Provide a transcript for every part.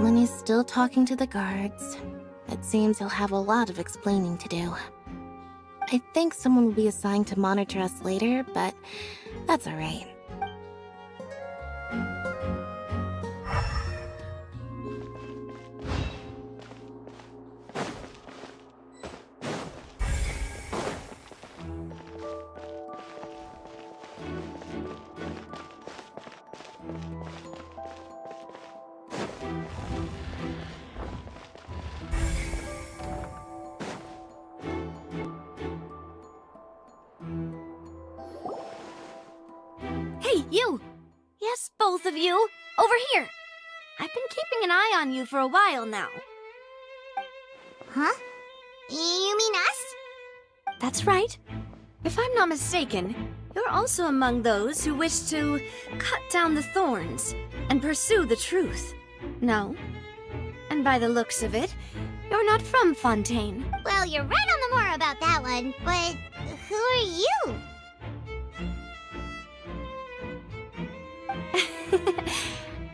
Lenny's still talking to the guards. It seems he'll have a lot of explaining to do. I think someone will be assigned to monitor us later, but that's alright. Hey, you! Yes, both of you! Over here! I've been keeping an eye on you for a while now. Huh? You mean us? That's right. If I'm not mistaken, you're also among those who wish to cut down the thorns and pursue the truth. No? And by the looks of it, you're not from Fontaine. Well, you're right on the more about that one, but who are you?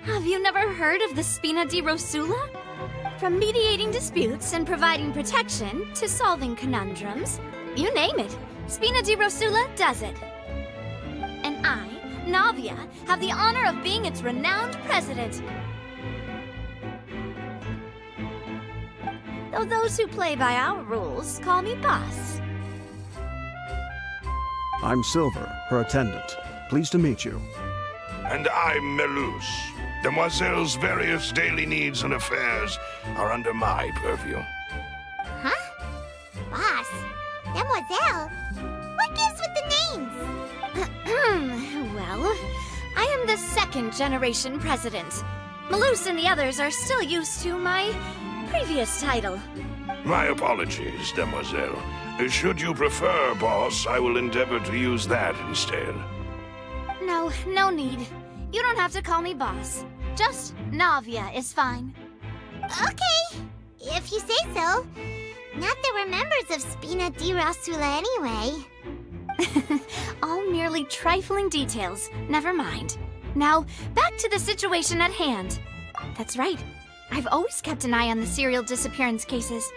Have you never heard of the Spina di Rosula? From mediating disputes and providing protection to solving conundrums, you name it, Spina di Rosula does it. And I, Navia, have the honor of being its renowned president. Though those who play by our rules call me boss. I'm Silver, her attendant. Pleased to meet you. And I'm Melus. Demoiselle's various daily needs and affairs are under my purview. Huh? Boss? Demoiselle? What gives with the names? Well, I am the second generation president. Melus and the others are still used to my previous title. My apologies, Demoiselle. Should you prefer, boss, I will endeavor to use that instead. No need. You don't have to call me boss. Just Navia is fine. Okay, if you say so. Not that we're members of Spina di Rosula anyway. All merely trifling details. Never mind. Now, back to the situation at hand. That's right. I've always kept an eye on the serial disappearance cases.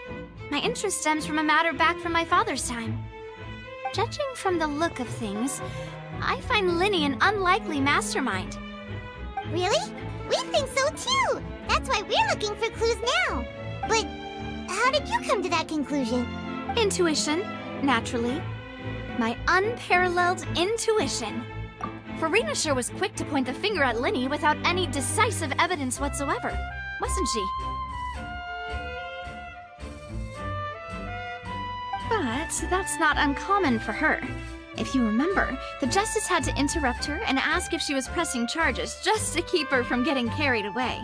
My interest stems from a matter back from my father's time. Judging from the look of things, I find Linny an unlikely mastermind. Really? We think so too! That's why we're looking for clues now. But how did you come to that conclusion? Intuition, naturally. My unparalleled intuition. Farina sure was quick to point the finger at Linny without any decisive evidence whatsoever, wasn't she? But that's not uncommon for her. If you remember, the Justice had to interrupt her and ask if she was pressing charges just to keep her from getting carried away.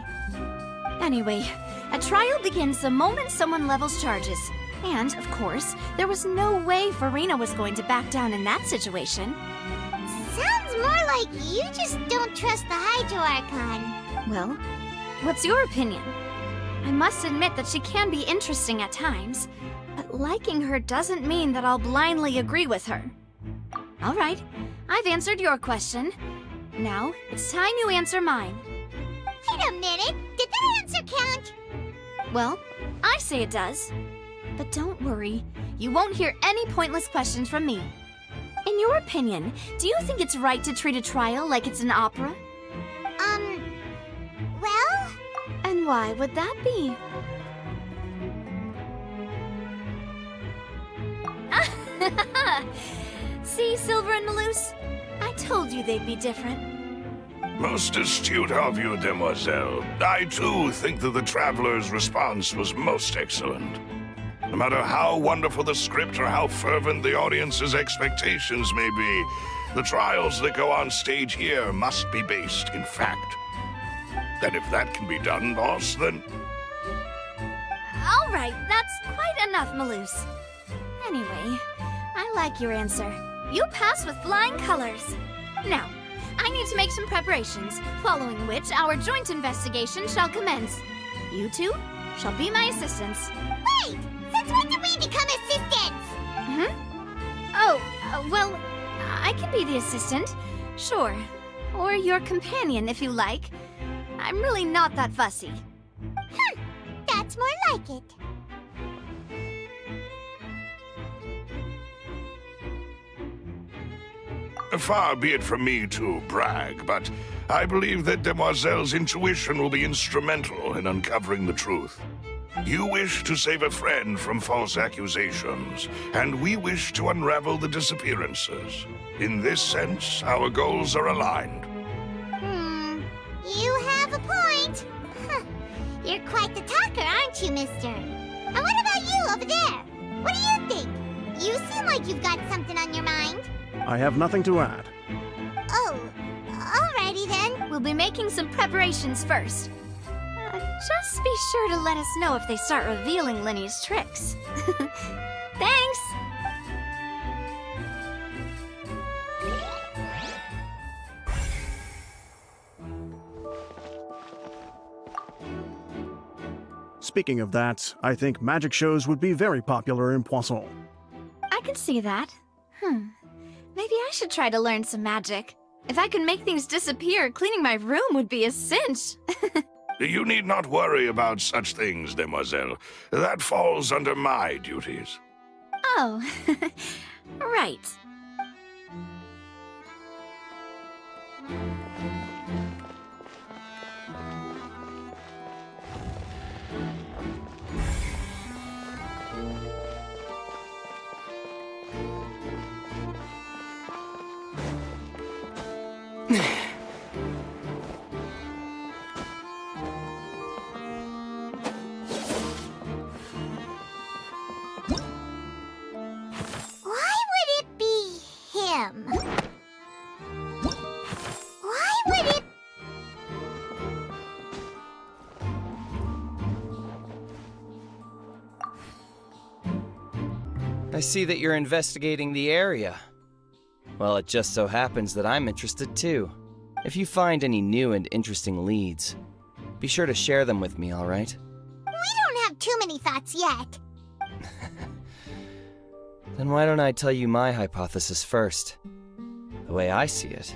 Anyway, a trial begins the moment someone levels charges. And, of course, there was no way Farina was going to back down in that situation. Sounds more like you just don't trust the Hydro Archon. Well, what's your opinion? I must admit that she can be interesting at times, but liking her doesn't mean that I'll blindly agree with her. All right, I've answered your question. Now, it's time you answer mine. Wait a minute, did that answer count? Well, I say it does. But don't worry, you won't hear any pointless questions from me. In your opinion, do you think it's right to treat a trial like it's an opera? Well? And why would that be? See, Silver and Melus? I told you they'd be different. Most astute of you, Demoiselle. I, too, think that the Traveler's response was most excellent. No matter how wonderful the script or how fervent the audience's expectations may be, the trials that go on stage here must be based in fact. And if that can be done, boss, then... All right, that's quite enough, Melus. Anyway, I like your answer. You pass with flying colors. Now, I need to make some preparations, following which our joint investigation shall commence. You two shall be my assistants. Wait! Since when did we become assistants? Oh, well, I can be the assistant, sure. Or your companion, if you like. I'm really not that fussy. That's more like it. Far be it from me to brag, but I believe that Demoiselle's intuition will be instrumental in uncovering the truth. You wish to save a friend from false accusations, and we wish to unravel the disappearances. In this sense, our goals are aligned. You have a point. Huh. You're quite the talker, aren't you, mister? And what about you over there? What do you think? You seem like you've got something on your mind. I have nothing to add. Oh, alrighty then. We'll be making some preparations first. Just be sure to let us know if they start revealing Linny's tricks. Thanks! Speaking of that, I think magic shows would be very popular in Poisson. I can see that. Maybe I should try to learn some magic. If I could make things disappear, cleaning my room would be a cinch. You need not worry about such things, Demoiselle. That falls under my duties. Oh, right. Why would it be him? Why would it... I see that you're investigating the area. Well, it just so happens that I'm interested too. If you find any new and interesting leads, be sure to share them with me, all right? We don't have too many thoughts yet. Then why don't I tell you my hypothesis first? The way I see it.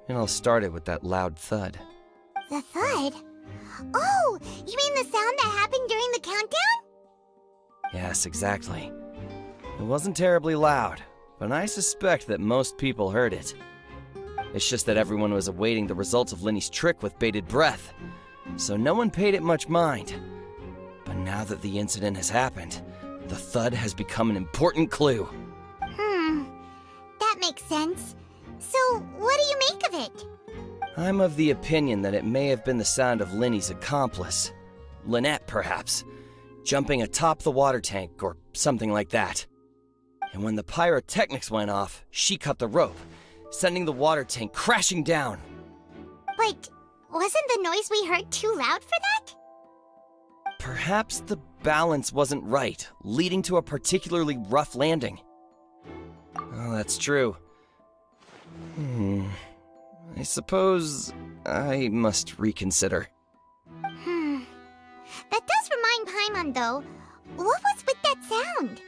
It all started with that loud thud. The thud? Oh, you mean the sound that happened during the countdown? Yes, exactly. It wasn't terribly loud, but I suspect that most people heard it. It's just that everyone was awaiting the results of Linny's trick with bated breath, so no one paid it much mind. But now that the incident has happened, the thud has become an important clue. That makes sense. So, what do you make of it? I'm of the opinion that it may have been the sound of Linny's accomplice. Lynette, perhaps. Jumping atop the water tank or something like that. And when the pyrotechnics went off, she cut the rope, sending the water tank crashing down. But wasn't the noise we heard too loud for that? Perhaps the balance wasn't right, leading to a particularly rough landing. Oh, that's true. I suppose I must reconsider. That does remind Paimon, though. What was with that sound?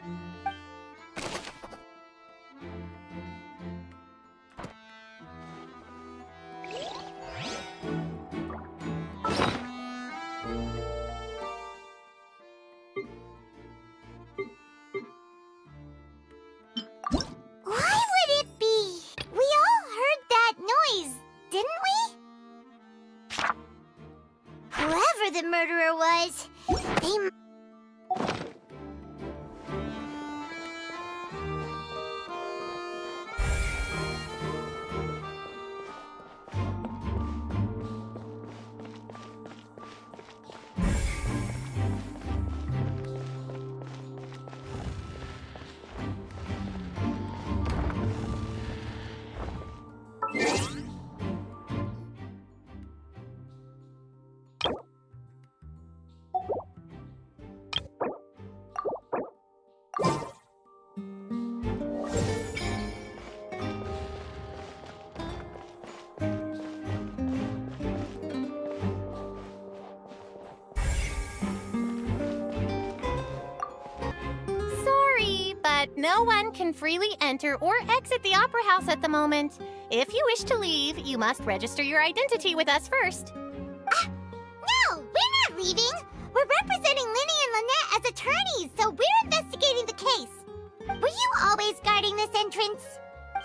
Why would it be? We all heard that noise, didn't we? Whoever the murderer was, they... But no one can freely enter or exit the Opera House at the moment. If you wish to leave, you must register your identity with us first. No, we're not leaving. We're representing Linny and Lynette as attorneys, so we're investigating the case. Were you always guarding this entrance?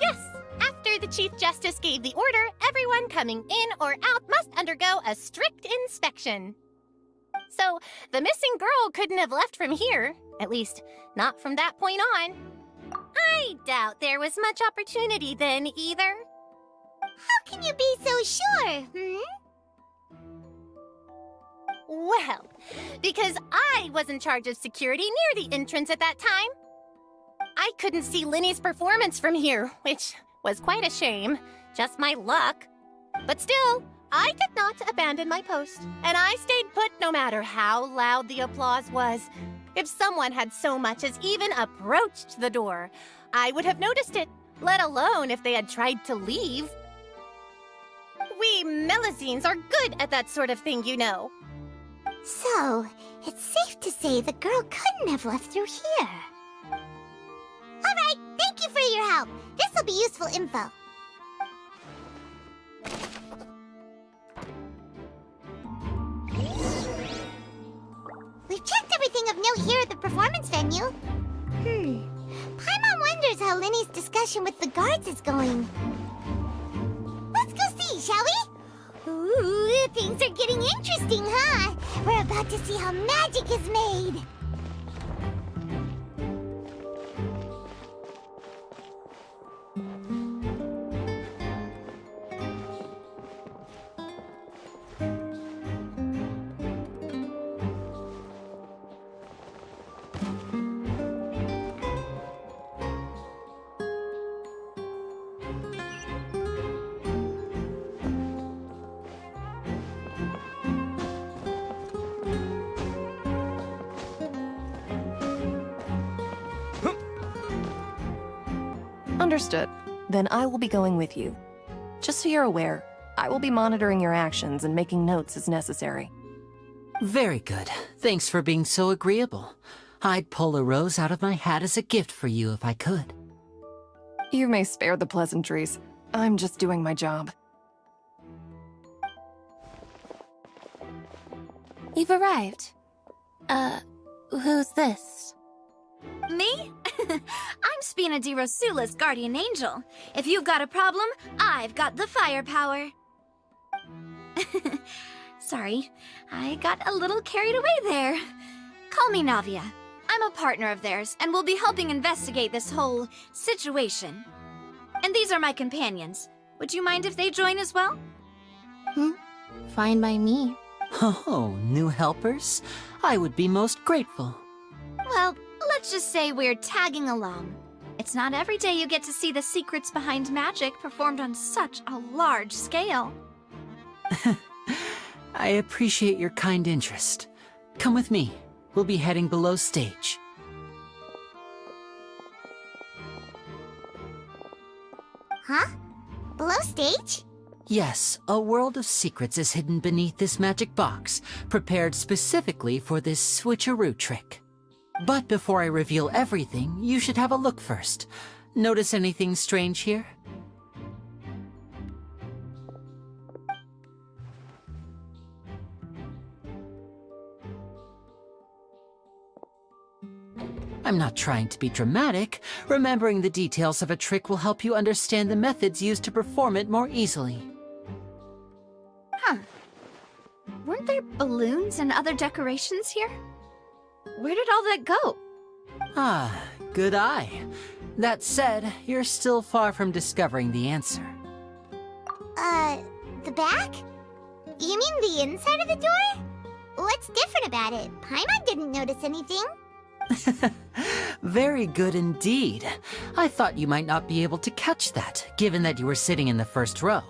Yes. After the Chief Justice gave the order, everyone coming in or out must undergo a strict inspection. So, the missing girl couldn't have left from here. At least, not from that point on. I doubt there was much opportunity then, either. How can you be so sure, Well, because I was in charge of security near the entrance at that time. I couldn't see Linny's performance from here, which was quite a shame. Just my luck. But still, I did not abandon my post, and I stayed put no matter how loud the applause was. If someone had so much as even approached the door, I would have noticed it, let alone if they had tried to leave. We Melusines are good at that sort of thing, you know. So, it's safe to say the girl couldn't have left through here. Alright, thank you for your help. This'll be useful info. We've checked everything of note here at the performance venue. Paimon wonders how Linny's discussion with the guards is going. Let's go see, shall we? Ooh, things are getting interesting, huh? We're about to see how magic is made. Understood. Then I will be going with you. Just so you're aware, I will be monitoring your actions and making notes as necessary. Very good. Thanks for being so agreeable. I'd pull a rose out of my hat as a gift for you if I could. You may spare the pleasantries. I'm just doing my job. You've arrived. Who's this? Me? I'm Spina di Rosula's guardian angel. If you've got a problem, I've got the firepower. Sorry, I got a little carried away there. Call me Navia. I'm a partner of theirs, and will be helping investigate this whole situation. And these are my companions. Would you mind if they join as well? Fine by me. Oh, new helpers? I would be most grateful. Well, let's just say we're tagging along. It's not every day you get to see the secrets behind magic performed on such a large scale. I appreciate your kind interest. Come with me. We'll be heading below stage. Huh? Below stage? Yes, a world of secrets is hidden beneath this magic box, prepared specifically for this switcheroo trick. But before I reveal everything, you should have a look first. Notice anything strange here? I'm not trying to be dramatic. Remembering the details of a trick will help you understand the methods used to perform it more easily. Huh. Weren't there balloons and other decorations here? Where did all that go? Ah, good eye. That said, you're still far from discovering the answer. The back? You mean the inside of the door? What's different about it? Paimon didn't notice anything. Very good indeed. I thought you might not be able to catch that, given that you were sitting in the first row.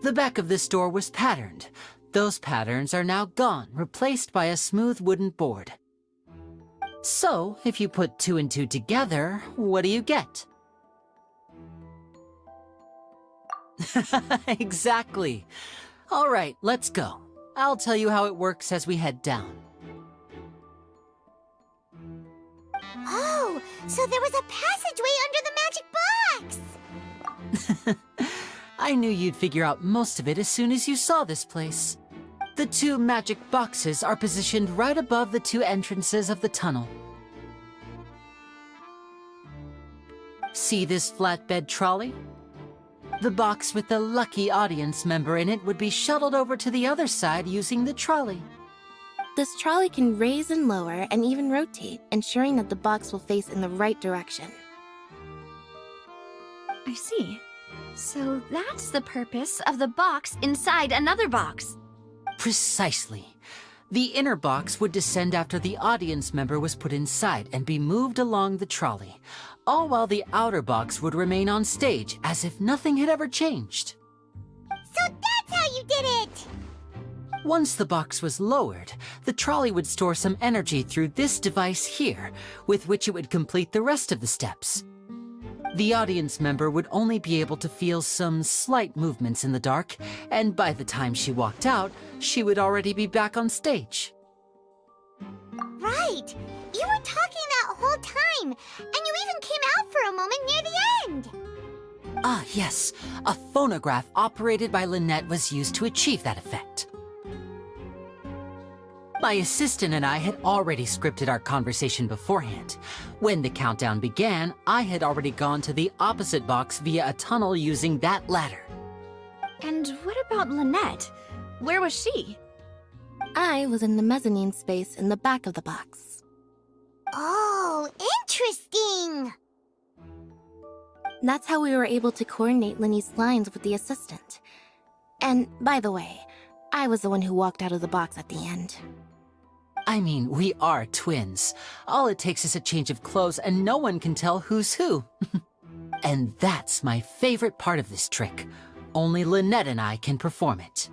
The back of this door was patterned. Those patterns are now gone, replaced by a smooth wooden board. So, if you put 2 and 2 together, what do you get? Exactly. All right, let's go. I'll tell you how it works as we head down. Oh, so there was a passageway under the magic box! I knew you'd figure out most of it as soon as you saw this place. The 2 magic boxes are positioned right above the 2 entrances of the tunnel. See this flatbed trolley? The box with the lucky audience member in it would be shuttled over to the other side using the trolley. This trolley can raise and lower and even rotate, ensuring that the box will face in the right direction. I see. So that's the purpose of the box inside another box. Precisely. The inner box would descend after the audience member was put inside and be moved along the trolley, all while the outer box would remain on stage as if nothing had ever changed. So that's how you did it! Once the box was lowered, the trolley would store some energy through this device here, with which it would complete the rest of the steps. The audience member would only be able to feel some slight movements in the dark, and by the time she walked out, she would already be back on stage. Right! You were talking that whole time, and you even came out for a moment near the end! Ah, yes. A phonograph operated by Lynette was used to achieve that effect. My assistant and I had already scripted our conversation beforehand. When the countdown began, I had already gone to the opposite box via a tunnel using that ladder. And what about Lynette? Where was she? I was in the mezzanine space in the back of the box. Oh, interesting! That's how we were able to coordinate Linny's lines with the assistant. And, by the way, I was the one who walked out of the box at the end. I mean, we are twins. All it takes is a change of clothes and no one can tell who's who. And that's my favorite part of this trick. Only Lynette and I can perform it.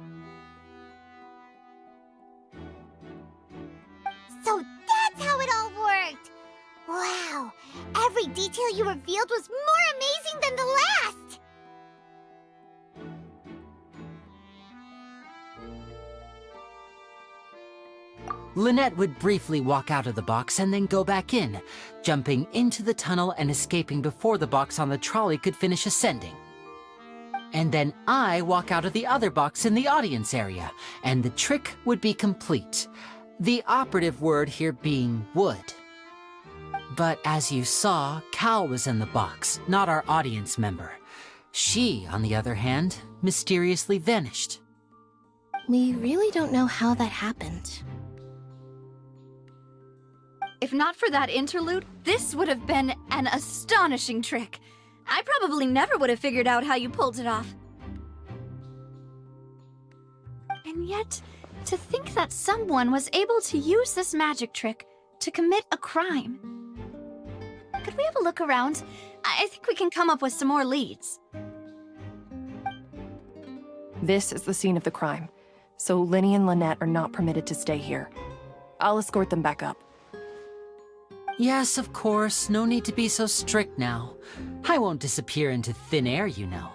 So that's how it all worked! Wow! Every detail you revealed was more amazing than the last! Lynette would briefly walk out of the box and then go back in, jumping into the tunnel and escaping before the box on the trolley could finish ascending. And then I walk out of the other box in the audience area, and the trick would be complete. The operative word here being would. But as you saw, Cal was in the box, not our audience member. She, on the other hand, mysteriously vanished. We really don't know how that happened. If not for that interlude, this would have been an astonishing trick. I probably never would have figured out how you pulled it off. And yet, to think that someone was able to use this magic trick to commit a crime. Could we have a look around? I think we can come up with some more leads. This is the scene of the crime, so Linny and Lynette are not permitted to stay here. I'll escort them back up. Yes, of course. No need to be so strict now. I won't disappear into thin air, you know.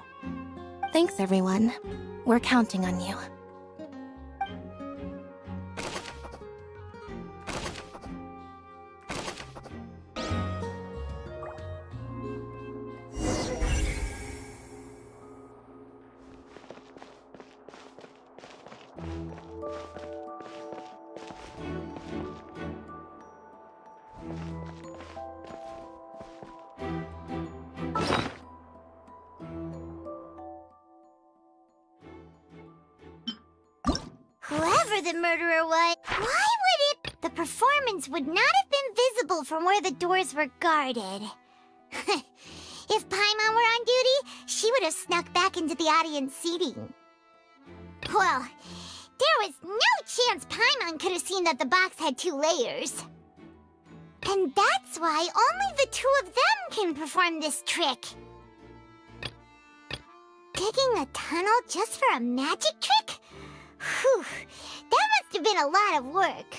Thanks, everyone. We're counting on you. Whoever the murderer was, why would it... The performance would not have been visible from where the doors were guarded. If Paimon were on duty, she would have snuck back into the audience seating. Well, there was no chance Paimon could have seen that the box had 2 layers. And that's why only the 2 of them can perform this trick. Digging a tunnel just for a magic trick? Whew, that must have been a lot of work.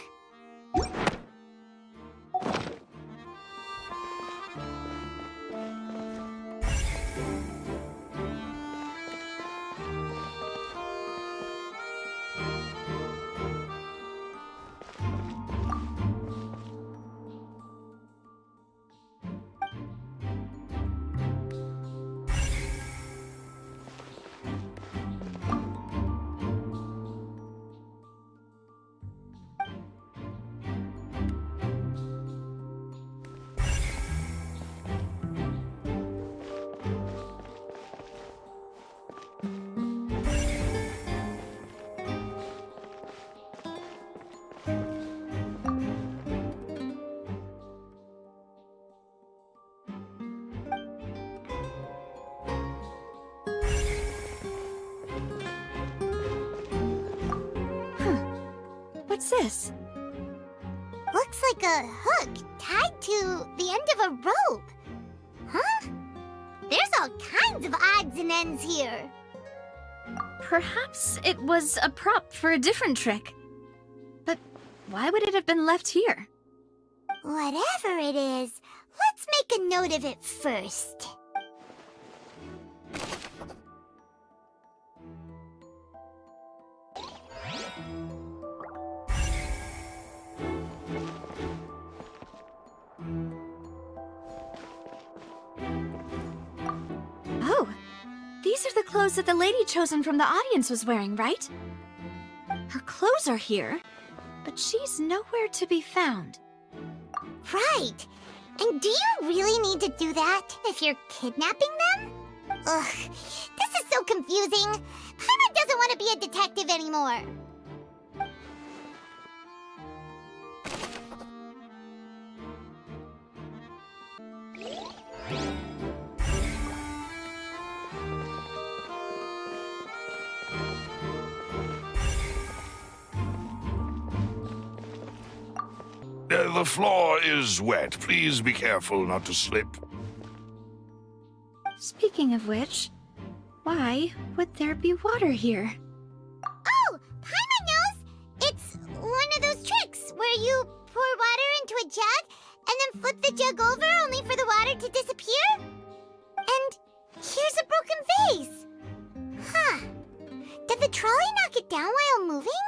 this? Looks like a hook tied to the end of a rope. Huh? There's all kinds of odds and ends here. Perhaps it was a prop for a different trick. But why would it have been left here? Whatever it is, let's make a note of it first. Oh, these are the clothes that the lady chosen from the audience was wearing, right? Her clothes are here, but she's nowhere to be found. Right. And do you really need to do that if you're kidnapping them? Ugh, this is so confusing. Paimon doesn't want to be a detective anymore. The floor is wet. Please be careful not to slip. Speaking of which, why would there be water here? Oh, Paimon knows! It's one of those tricks where you pour water into a jug and then flip the jug over only for the water to disappear? And here's a broken vase! Huh. Did the trolley knock it down while moving?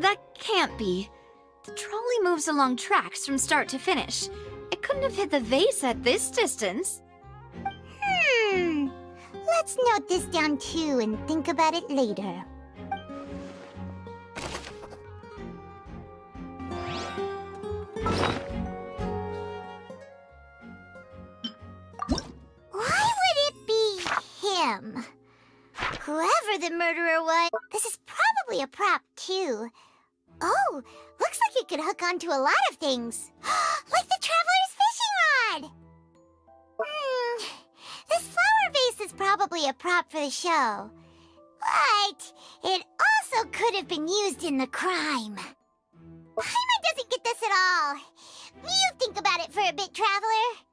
That can't be. The trolley moves along tracks from start to finish. It couldn't have hit the vase at this distance. Let's note this down too and think about it later. Why would it be him? Whoever the murderer was, this is probably a prop too. Oh, looks like it could hook onto a lot of things. Like the traveler's fishing rod! This flower vase is probably a prop for the show. But it also could have been used in the crime. Paimon doesn't get this at all. You think about it for a bit, traveler.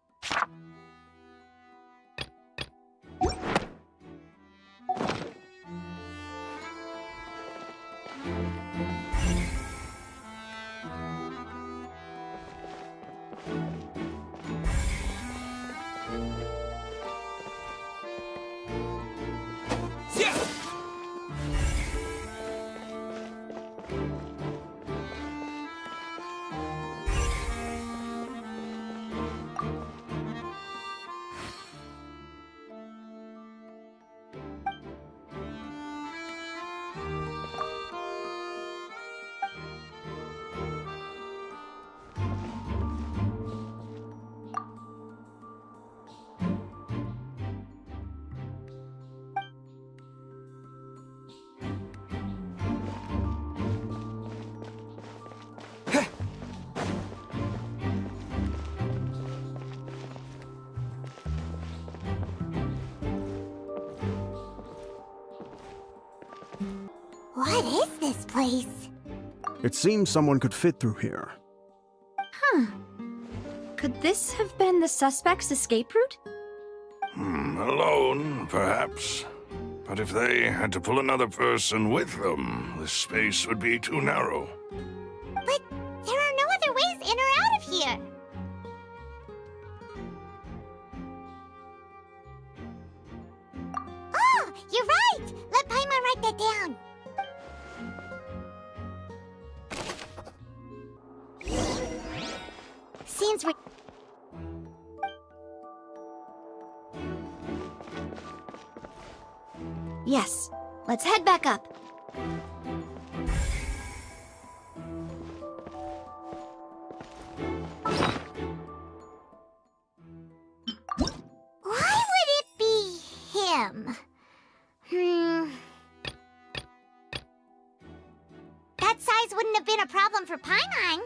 What is this place? It seems someone could fit through here. Could this have been the suspect's escape route? Alone, perhaps. But if they had to pull another person with them, the space would be too narrow. But there are no other ways in or out of here. Oh, you're right! Let Paimon write that down. Seems we... Yes. Let's head back up. Why would it be him? That size wouldn't have been a problem for Paimon.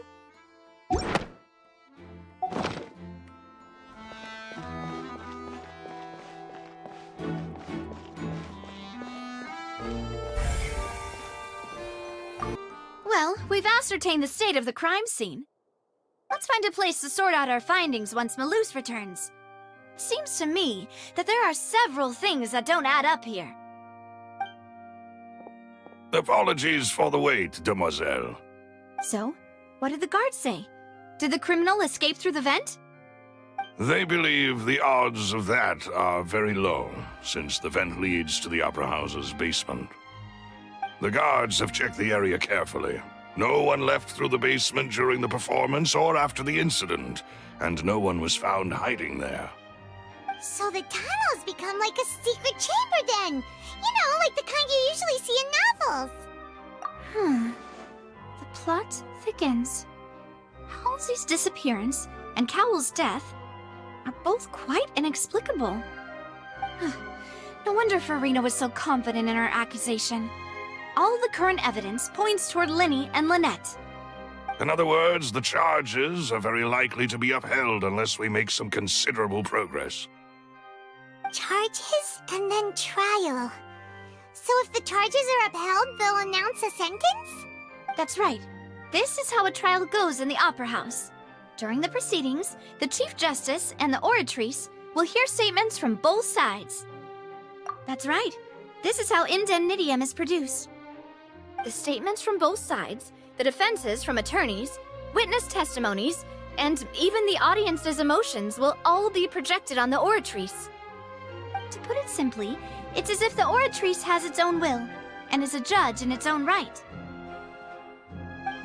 we've ascertained the state of the crime scene. Let's find a place to sort out our findings once Malus returns. It seems to me that there are several things that don't add up here. Apologies for the wait, demoiselle. So, what did the guards say? Did the criminal escape through the vent? They believe the odds of that are very low, since the vent leads to the Opera House's basement. The guards have checked the area carefully. No one left through the basement during the performance or after the incident, and no one was found hiding there. So the tunnels become like a secret chamber then! You know, like the kind you usually see in novels! The plot thickens. Halsey's disappearance and Cowell's death are both quite inexplicable. No wonder Farina was so confident in her accusation. All the current evidence points toward Linny and Lynette. In other words, the charges are very likely to be upheld unless we make some considerable progress. Charges and then trial. So if the charges are upheld, they'll announce a sentence? That's right. This is how a trial goes in the Opera House. During the proceedings, the Chief Justice and the Oratrice will hear statements from both sides. That's right. This is how indemnitium is produced. The statements from both sides, the defenses from attorneys, witness testimonies, and even the audience's emotions will all be projected on the Oratrice. To put it simply, it's as if the Oratrice has its own will, and is a judge in its own right.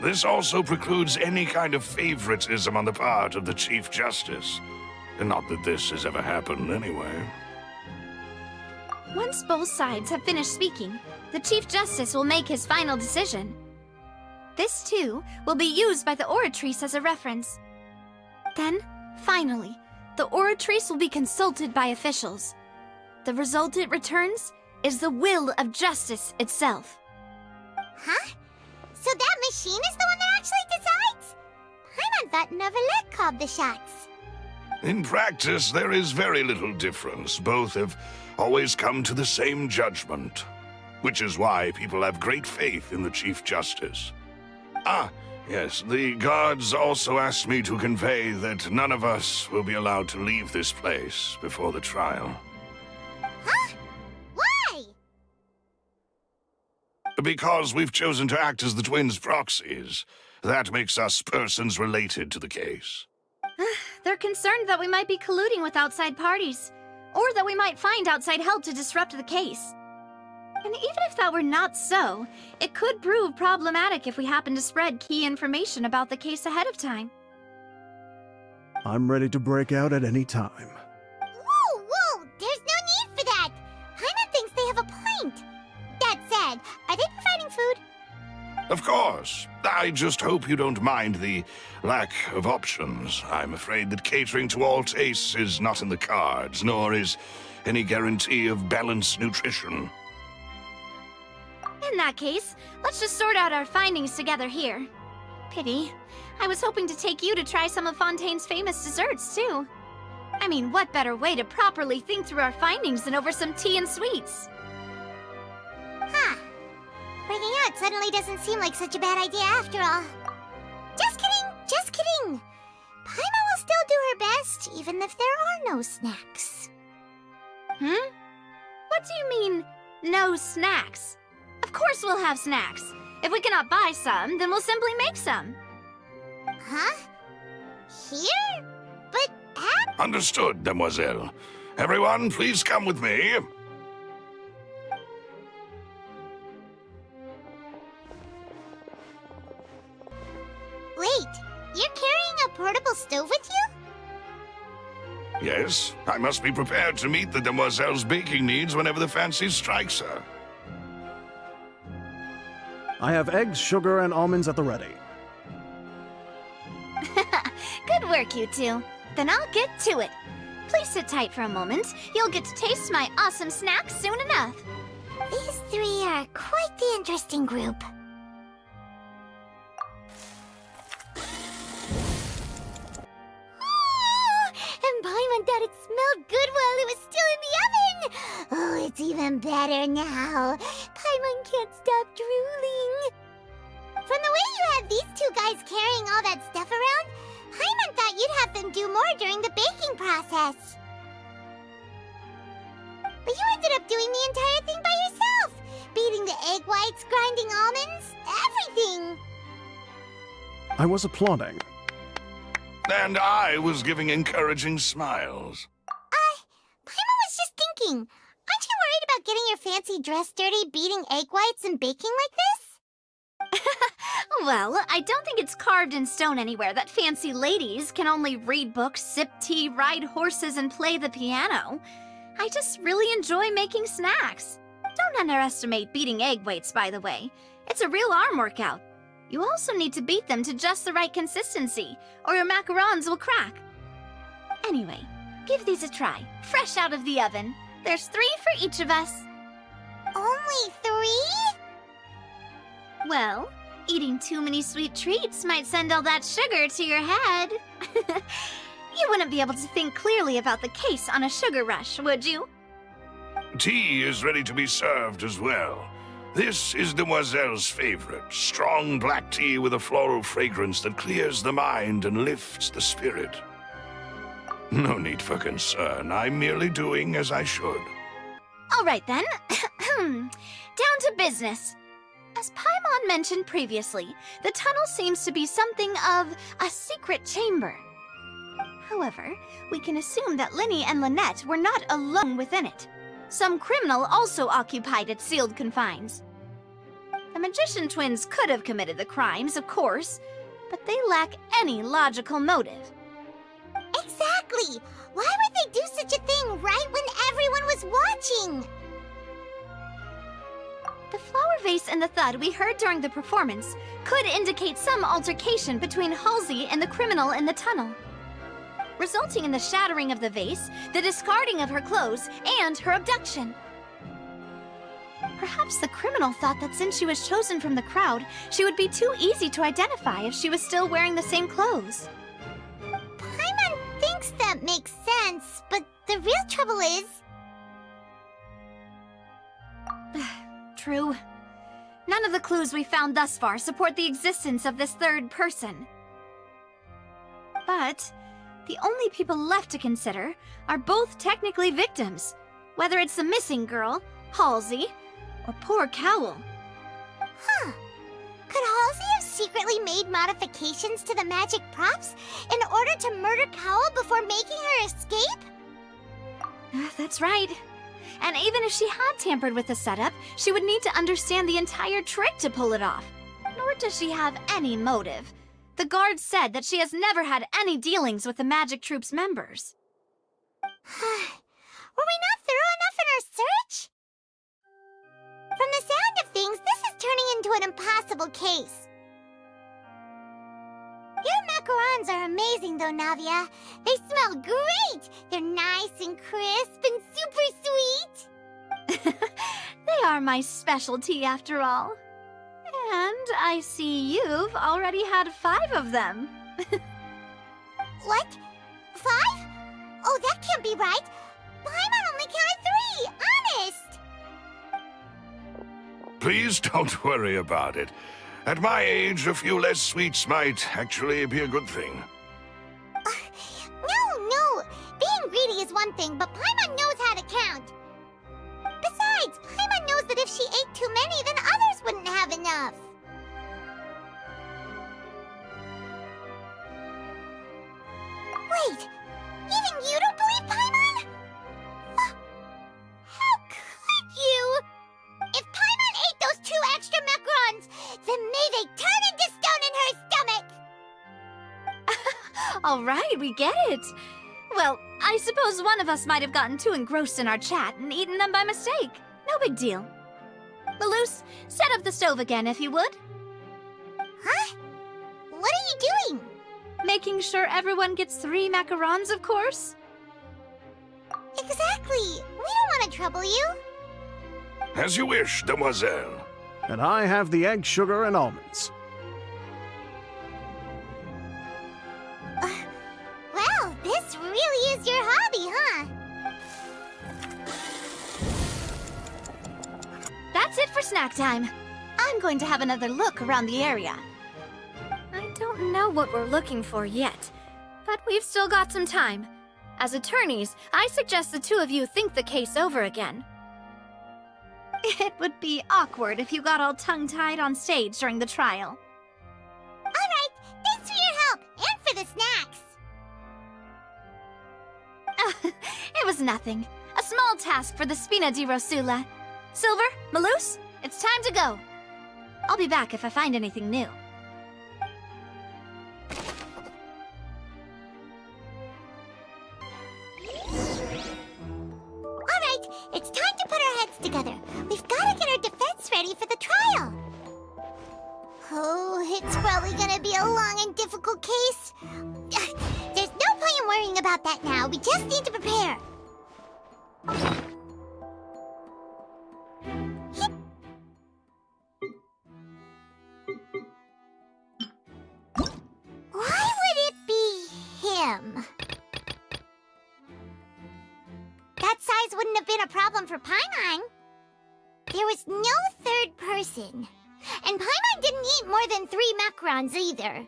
This also precludes any kind of favoritism on the part of the Chief Justice. And not that this has ever happened anyway. Once both sides have finished speaking, the Chief Justice will make his final decision. This, too, will be used by the Oratrice as a reference. Then, finally, the Oratrice will be consulted by officials. The result it returns is the will of justice itself. Huh? So that machine is the one that actually decides? Paimon thought Novelet called the shots. In practice, there is very little difference. Both have always come to the same judgment, which is why people have great faith in the Chief Justice. Ah, yes, the guards also asked me to convey that none of us will be allowed to leave this place before the trial. Huh? Why? Because we've chosen to act as the twins' proxies. That makes us persons related to the case. They're concerned that we might be colluding with outside parties, or that we might find outside help to disrupt the case. And even if that were not so, it could prove problematic if we happen to spread key information about the case ahead of time. I'm ready to break out at any time. Whoa, whoa! There's no need for that! Paimon thinks they have a point. That said, are they providing food? Of course. I just hope you don't mind the lack of options. I'm afraid that catering to all tastes is not in the cards, nor is any guarantee of balanced nutrition. In that case, let's just sort out our findings together here. Pity. I was hoping to take you to try some of Fontaine's famous desserts, too. I mean, what better way to properly think through our findings than over some tea and sweets? Huh. Breaking out suddenly doesn't seem like such a bad idea after all. Just kidding, just kidding. Paimon will still do her best, even if there are no snacks. What do you mean, no snacks? Of course we'll have snacks. If we cannot buy some, then we'll simply make some. Huh? Here? But Understood, demoiselle. Everyone, please come with me. Wait, you're carrying a portable stove with you? Yes, I must be prepared to meet the demoiselle's baking needs whenever the fancy strikes her. I have eggs, sugar, and almonds at the ready. Good work, you two. Then I'll get to it. Please sit tight for a moment. You'll get to taste my awesome snacks soon enough. These three are quite the interesting group. And Paimon thought it smelled good while it was still in the oven! Oh, it's even better now. Paimon can't stop drooling. From the way you had you guys carrying all that stuff around, Paimon thought you'd have them do more during the baking process. But you ended up doing the entire thing by yourself! Beating the egg whites, grinding almonds, everything! I was applauding. And I was giving encouraging smiles. Paimon was just thinking, aren't you worried about getting your fancy dress dirty beating egg whites and baking like this? Well, I don't think it's carved in stone anywhere that fancy ladies can only read books, sip tea, ride horses, and play the piano. I just really enjoy making snacks. Don't underestimate beating egg whites, by the way. It's a real arm workout. You also need to beat them to just the right consistency, or your macarons will crack. Anyway, give these a try, fresh out of the oven. There's 3 for each of us. Only 3? Well, eating too many sweet treats might send all that sugar to your head. You wouldn't be able to think clearly about the case on a sugar rush, would you? Tea is ready to be served as well. This is Demoiselle's favorite, strong black tea with a floral fragrance that clears the mind and lifts the spirit. No need for concern. I'm merely doing as I should. All right then. Down to business. As Paimon mentioned previously, the tunnel seems to be something of a secret chamber. However, we can assume that Linny and Lynette were not alone within it. Some criminal also occupied its sealed confines. The magician twins could have committed the crimes, of course, but they lack any logical motive. Exactly! Why would they do such a thing right when everyone was watching? The flower vase and the thud we heard during the performance could indicate some altercation between Halsey and the criminal in the tunnel, resulting in the shattering of the vase, the discarding of her clothes, and her abduction. Perhaps the criminal thought that since she was chosen from the crowd, she would be too easy to identify if she was still wearing the same clothes. Paimon thinks that makes sense, but the real trouble is... True. None of the clues we found thus far support the existence of this third person. But the only people left to consider are both technically victims, whether it's the missing girl, Halsey, or poor Cowl. Huh. Could Halsey have secretly made modifications to the magic props in order to murder Cowl before making her escape? That's right. And even if she had tampered with the setup, she would need to understand the entire trick to pull it off. Nor does she have any motive. The guards said that she has never had any dealings with the Magic Troop's members. Were we not thorough enough in our search? From the sound of things, this is turning into an impossible case. Your macarons are amazing, though, Navia. They smell great! They're nice and crisp and super sweet! They are my specialty, after all. And I see you've already had 5 of them. What? 5? Oh, that can't be right. Paimon only counted 3, honest! Please don't worry about it. At my age, a few less sweets might actually be a good thing. No. Being greedy is one thing, but Paimon knows how to count. Besides, Paimon knows that if she ate too many, then others wouldn't have enough. Wait, even you don't believe Paimon? How could you? If Paimon ate those 2 extra macarons, then may they turn into stone in her stomach! All right, we get it. Well, I suppose one of us might have gotten too engrossed in our chat and eaten them by mistake. No big deal. Malus, set up the stove again if you would. Huh? What are you doing? Making sure everyone gets 3 macarons, of course. Exactly. We don't want to trouble you. As you wish, Demoiselle. And I have the egg, sugar, and almonds. Well, this really is your hobby, huh? That's it for snack time. I'm going to have another look around the area. I don't know what we're looking for yet, but we've still got some time. As attorneys, I suggest the two of you think the case over again. It would be awkward if you got all tongue-tied on stage during the trial. Alright, thanks for your help, and for the snacks. It was nothing. A small task for the Spina di Rosula. Silver, Malus, it's time to go. I'll be back if I find anything new. Alright, it's time to put our heads together. We've got to get our defense ready for the trial. Oh, it's probably gonna be a long and difficult case. There's no point in worrying about that now. We just need to prepare. Why would it be him? That size wouldn't have been a problem for Paimon. There was no third person. And Paimon didn't eat more than 3 macarons either.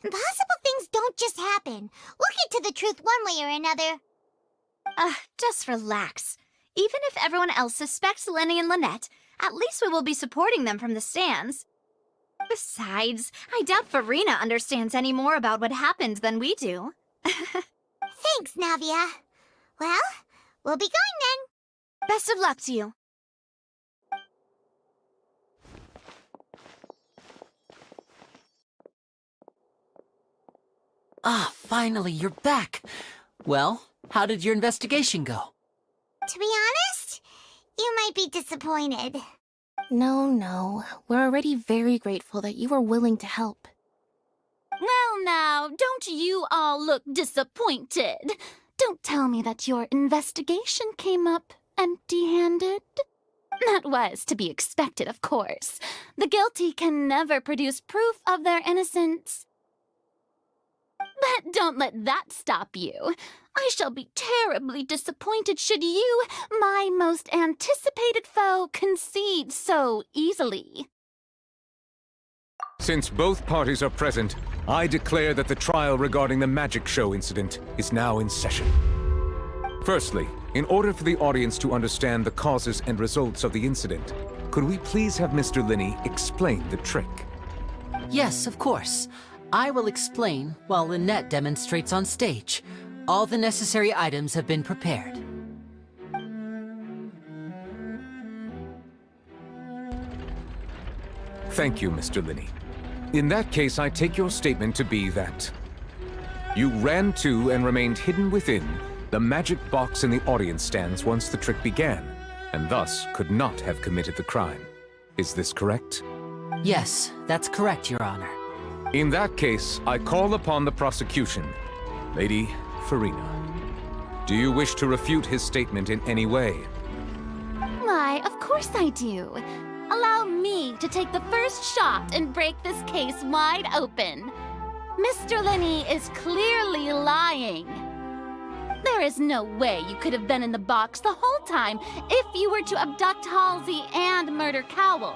Impossible things don't just happen. We'll get to the truth one way or another. Just relax. Even if everyone else suspects Lenny and Lynette, at least we will be supporting them from the stands. Besides, I doubt Farina understands any more about what happened than we do. Thanks, Navia. Well, we'll be going then. Best of luck to you. Ah, finally, you're back. Well, how did your investigation go? To be honest, you might be disappointed. No. We're already very grateful that you were willing to help. Well now, don't you all look disappointed. Don't tell me that your investigation came up empty-handed. That was to be expected, of course. The guilty can never produce proof of their innocence. But don't let that stop you. I shall be terribly disappointed should you, my most anticipated foe, concede so easily. Since both parties are present, I declare that the trial regarding the magic show incident is now in session. Firstly, in order for the audience to understand the causes and results of the incident, could we please have Mr. Linney explain the trick? Yes, of course. I will explain while Lynette demonstrates on stage. All the necessary items have been prepared. Thank you, Mr. Linney. In that case, I take your statement to be that you ran to and remained hidden within the magic box in the audience stands once the trick began, and thus could not have committed the crime. Is this correct? Yes, that's correct, Your Honor. In that case, I call upon the prosecution. Lady Farina, do you wish to refute his statement in any way? Why, of course I do. Allow me to take the first shot and break this case wide open. Mr. Linney is clearly lying. There is no way you could have been in the box the whole time if you were to abduct Halsey and murder Cowell.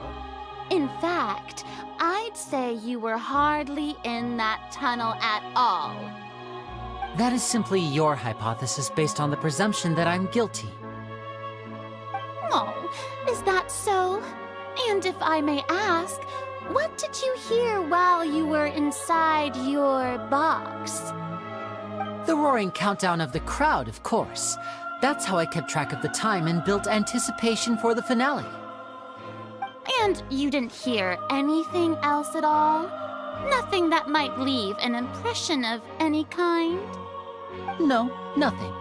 In fact, I'd say you were hardly in that tunnel at all. That is simply your hypothesis based on the presumption that I'm guilty. Oh, is that so? And if I may ask, what did you hear while you were inside your box? The roaring countdown of the crowd, of course. That's how I kept track of the time and built anticipation for the finale. And you didn't hear anything else at all? Nothing that might leave an impression of any kind? No, nothing.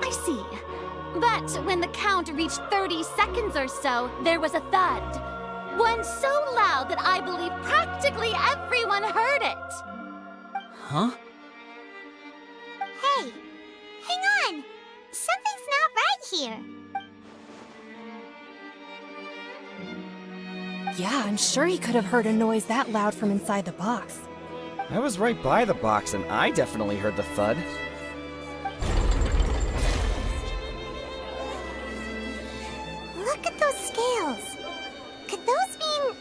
I I see. But when the count reached 30 seconds or so, there was a thud. One so loud that I believe practically everyone heard it. Huh? Hey, hang on. Something's not right here. Yeah, I'm sure he could have heard a noise that loud from inside the box. I was right by the box and I definitely heard the thud. Look at those scales. Could those mean...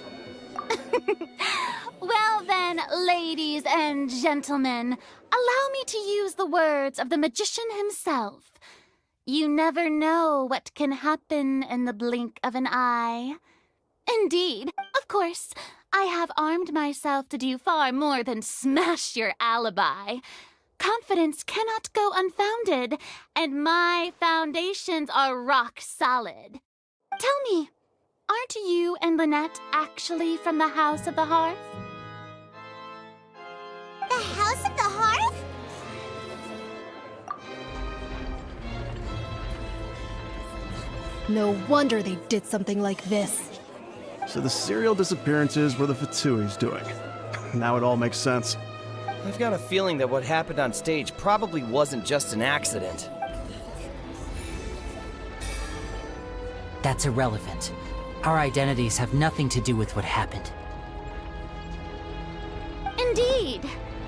Well then, ladies and gentlemen, allow me to use the words of the magician himself. You never know what can happen in the blink of an eye. Indeed, of course, I have armed myself to do far more than smash your alibi. Confidence cannot go unfounded, and my foundations are rock solid. Tell me, aren't you and Lynette actually from the House of the Hearth? The House of the Hearth? No wonder they did something like this. So the serial disappearances were the Fatui's doing. Now it all makes sense. I've got a feeling that what happened on stage probably wasn't just an accident. That's irrelevant. Our identities have nothing to do with what happened. Indeed.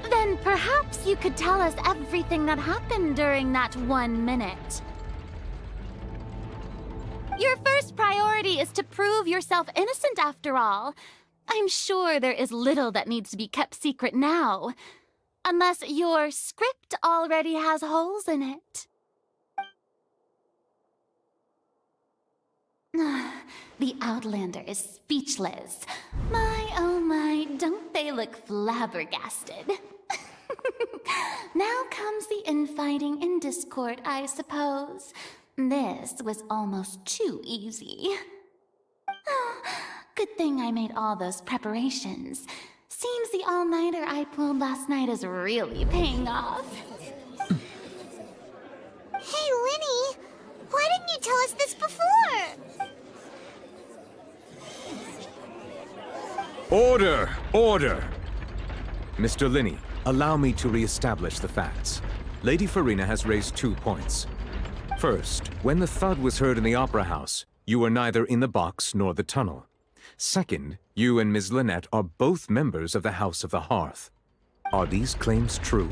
Then perhaps you could tell us everything that happened during that 1 minute. Your first priority is to prove yourself innocent, after all. I'm sure there is little that needs to be kept secret now. Unless your script already has holes in it. The Outlander is speechless. My, oh my, don't they look flabbergasted? Now comes the infighting and discord, I suppose. This was almost too easy. Good thing I made all those preparations. Seems the all-nighter I pulled last night is really paying off. Hey, Linny, why didn't you tell us this before? Order! Order! Mr. Linney, allow me to re-establish the facts. Lady Farina has raised 2 points. First, when the thud was heard in the Opera House, you were neither in the box nor the tunnel. Second, you and Ms. Lynette are both members of the House of the Hearth. Are these claims true?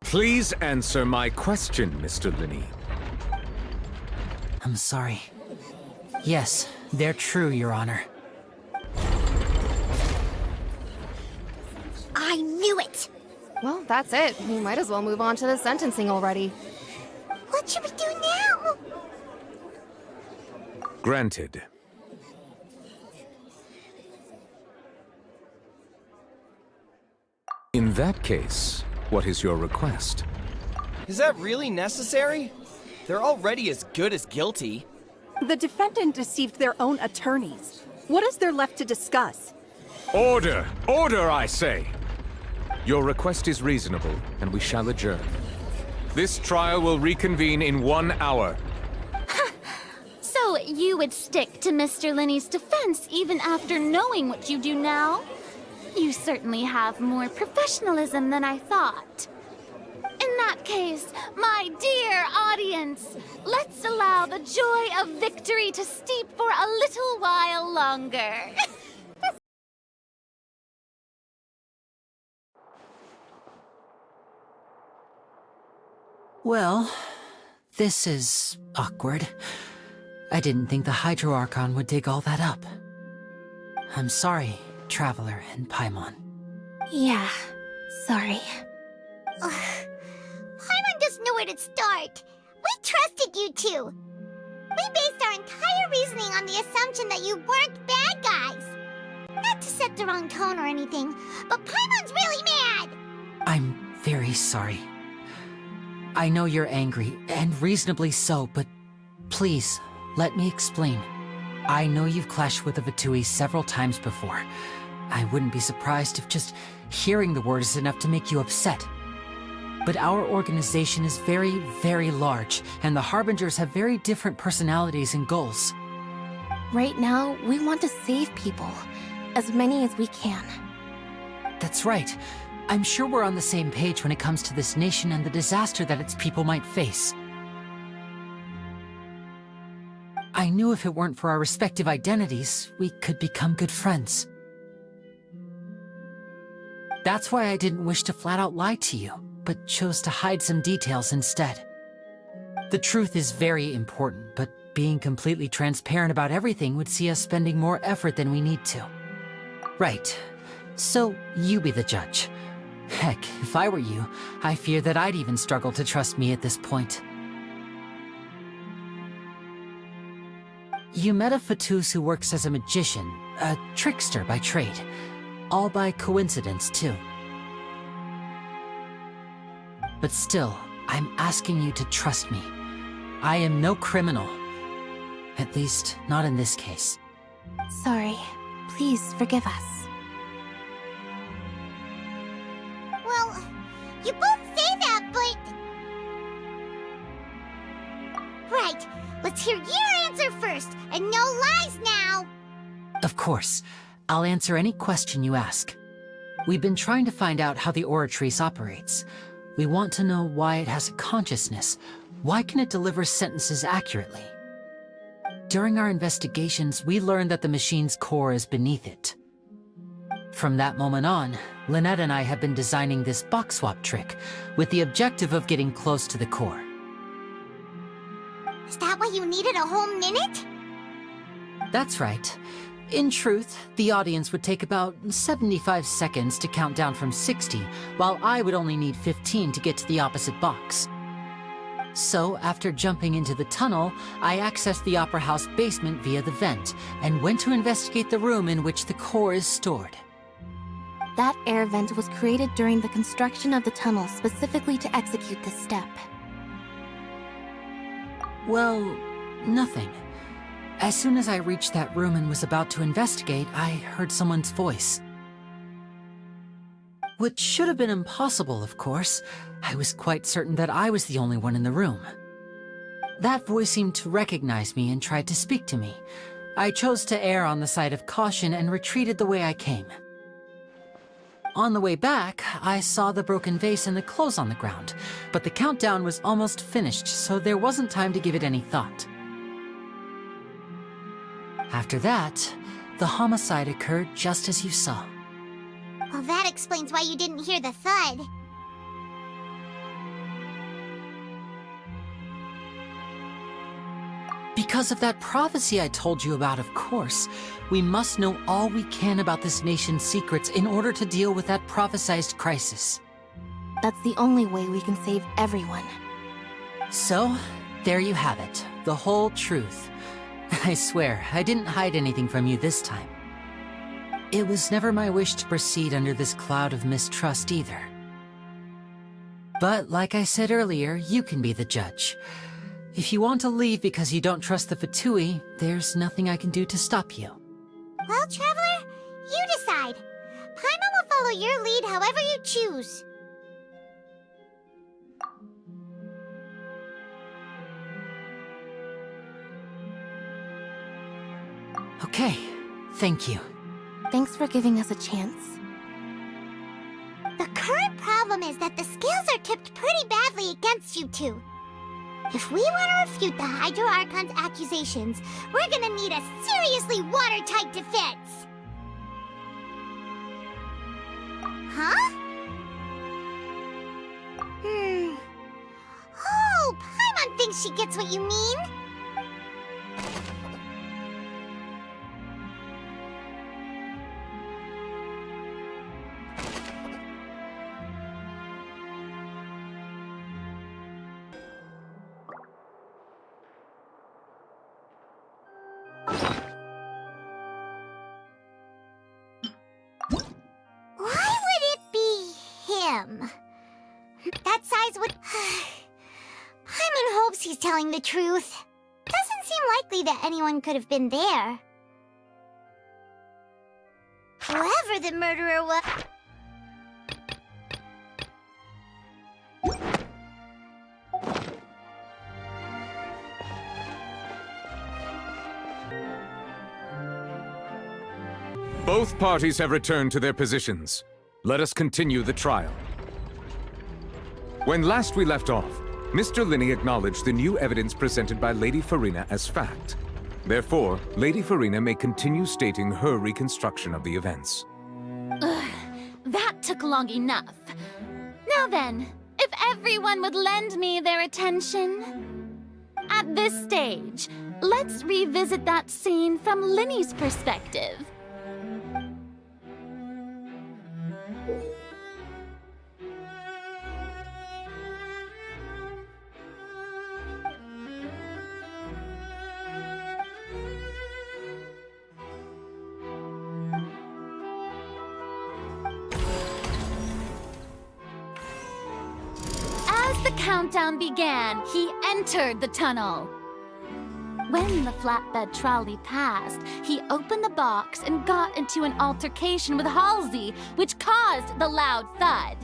Please answer my question, Mr. Linney. I'm sorry. Yes, they're true, Your Honor. I knew it! Well, that's it. We might as well move on to the sentencing already. What should we do now? Granted. In that case, what is your request? Is that really necessary? They're already as good as guilty. The defendant deceived their own attorneys. What is there left to discuss? Order! Order, I say! Your request is reasonable, and we shall adjourn. This trial will reconvene in 1 hour. So you would stick to Mr. Linney's defense even after knowing what you do now? You certainly have more professionalism than I thought. In that case, my dear audience, let's allow the joy of victory to steep for a little while longer. Well, this is awkward. I didn't think the Hydro Archon would dig all that up. I'm sorry, Traveler and Paimon. Yeah, sorry. Paimon doesn't know where to start. We trusted you two. We based our entire reasoning on the assumption that you weren't bad guys. Not to set the wrong tone or anything, but Paimon's really mad! I'm very sorry. I know you're angry, and reasonably so, but please, let me explain. I know you've clashed with the Fatui several times before. I wouldn't be surprised if just hearing the word is enough to make you upset. But our organization is very, very large, and the Harbingers have very different personalities and goals. Right now, we want to save people. As many as we can. That's right. I'm sure we're on the same page when it comes to this nation and the disaster that its people might face. I knew if it weren't for our respective identities, we could become good friends. That's why I didn't wish to flat out lie to you, but chose to hide some details instead. The truth is very important, but being completely transparent about everything would see us spending more effort than we need to. Right. So, you be the judge. Heck, if I were you, I fear that I'd even struggle to trust me at this point. You met a Fatus who works as a magician, a trickster by trade. All by coincidence, too. But still, I'm asking you to trust me. I am no criminal. At least, not in this case. Sorry. Please forgive us. Well, you both say that, but... Right, let's hear your answer first, and no lies now! Of course. I'll answer any question you ask. We've been trying to find out how the Oratrice operates. We want to know why it has a consciousness. Why can it deliver sentences accurately? During our investigations, we learned that the machine's core is beneath it. From that moment on, Lynette and I have been designing this box swap trick, with the objective of getting close to the core. Is that why you needed a whole minute? That's right. In truth, the audience would take about 75 seconds to count down from 60, while I would only need 15 to get to the opposite box. So, after jumping into the tunnel, I accessed the Opera House basement via the vent, and went to investigate the room in which the core is stored. That air vent was created during the construction of the tunnel specifically to execute this step. Well, nothing. As soon as I reached that room and was about to investigate, I heard someone's voice. Which should have been impossible, of course. I was quite certain that I was the only one in the room. That voice seemed to recognize me and tried to speak to me. I chose to err on the side of caution and retreated the way I came. On the way back, I saw the broken vase and the clothes on the ground, but the countdown was almost finished, so there wasn't time to give it any thought. After that, the homicide occurred just as you saw. Well, that explains why you didn't hear the thud. Because of that prophecy I told you about, of course. We must know all we can about this nation's secrets in order to deal with that prophesized crisis. That's the only way we can save everyone. So, there you have it. The whole truth. I swear, I didn't hide anything from you this time. It was never my wish to proceed under this cloud of mistrust either. But like I said earlier, you can be the judge. If you want to leave because you don't trust the Fatui, there's nothing I can do to stop you. Well, Traveler, you decide. Paimon will follow your lead however you choose. Okay, thank you. Thanks for giving us a chance. The current problem is that the scales are tipped pretty badly against you two. If we want to refute the Hydro Archon's accusations, we're gonna need a seriously watertight defense. Huh? Oh, Paimon thinks she gets what you mean. him. That size would... Paimon hopes he's telling the truth. Doesn't seem likely that anyone could have been there. Whoever the murderer was... Both parties have returned to their positions. Let us continue the trial. When last we left off, Mr. Linney acknowledged the new evidence presented by Lady Farina as fact. Therefore, Lady Farina may continue stating her reconstruction of the events. Ugh, that took long enough. Now then, if everyone would lend me their attention. At this stage, let's revisit that scene from Linney's perspective. As the countdown began, he entered the tunnel. When the flatbed trolley passed, he opened the box and got into an altercation with Halsey, which caused the loud thud.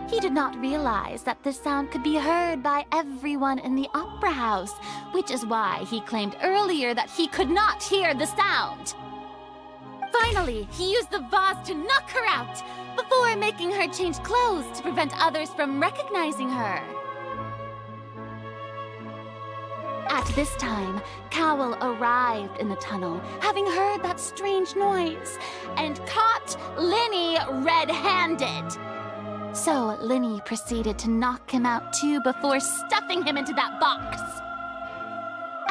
He did not realize that the sound could be heard by everyone in the opera house, which is why he claimed earlier that he could not hear the sound. Finally, he used the vase to knock her out, before making her change clothes to prevent others from recognizing her. At this time, Cowell arrived in the tunnel, having heard that strange noise, and caught Linney red-handed. So Linney proceeded to knock him out too before stuffing him into that box.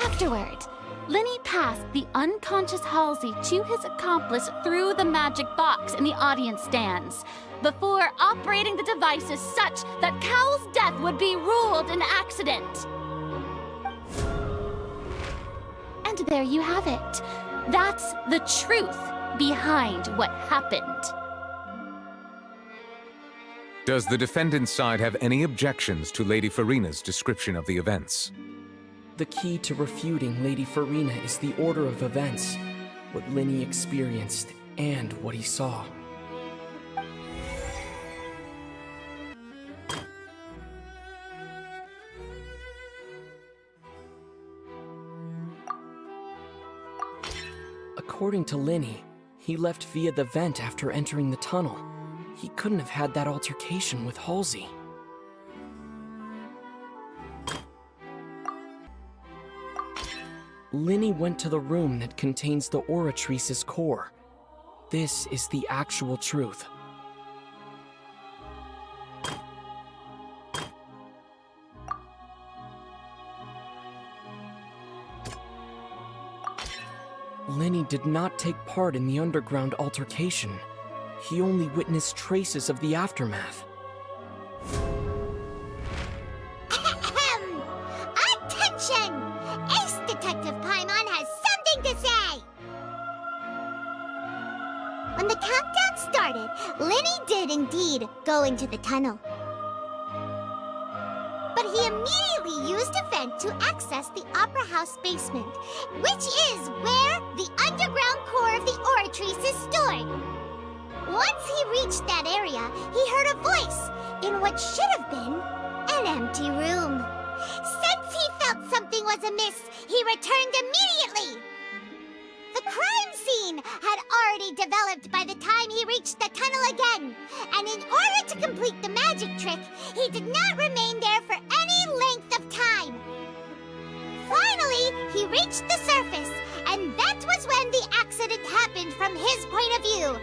Afterward, Linney passed the unconscious Halsey to his accomplice through the magic box in the audience stands, before operating the devices such that Cowell's death would be ruled an accident. And there you have it. That's the truth behind what happened. Does the defendant's side have any objections to Lady Farina's description of the events? The key to refuting Lady Farina is the order of events, what Linney experienced, and what he saw. According to Linney, he left via the vent after entering the tunnel. He couldn't have had that altercation with Halsey. Linney went to the room that contains the Oratrice's core. This is the actual truth. Linney did not take part in the underground altercation. He only witnessed traces of the aftermath. Attention! Ace Detective Paimon has something to say! When the countdown started, Linney did indeed go into the tunnel. But he immediately used a vent to access the Opera House basement, which is where the underground core of the Oratrice is stored. Once he reached that area, he heard a voice in what should have been an empty room. Since he felt something was amiss, he returned immediately. The crime scene had already developed by the time he reached the tunnel again, and in order to complete the magic trick, he did not remain there for any length of time. Finally, he reached the surface, and that was when the accident happened from his point of view.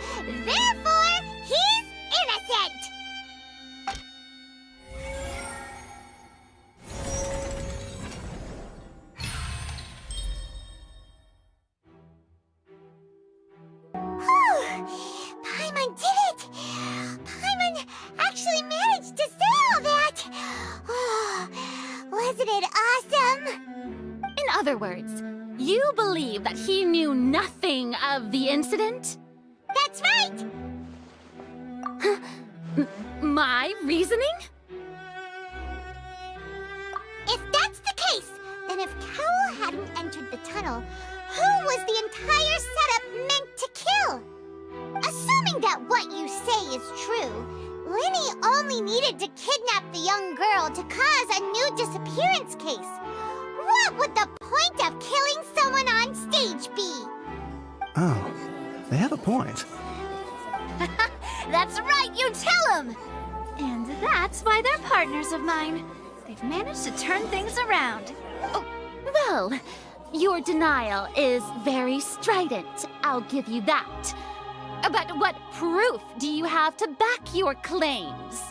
Therefore, he's innocent! Paimon did it! Paimon actually managed to say all that! Oh, wasn't it awesome? In other words, you believe that he knew nothing of the incident? That's right! My reasoning? If that's the case, then if Cowell hadn't entered the tunnel, who was the entire setup meant to kill? Assuming that what you say is true, Linny only needed to kidnap the young girl to cause a new disappearance case. What would the point of killing someone on stage be? Oh, they have a point. That's right, you tell them! And that's why they're partners of mine. They've managed to turn things around. Oh, well, your denial is very strident, I'll give you that. But what proof do you have to back your claims?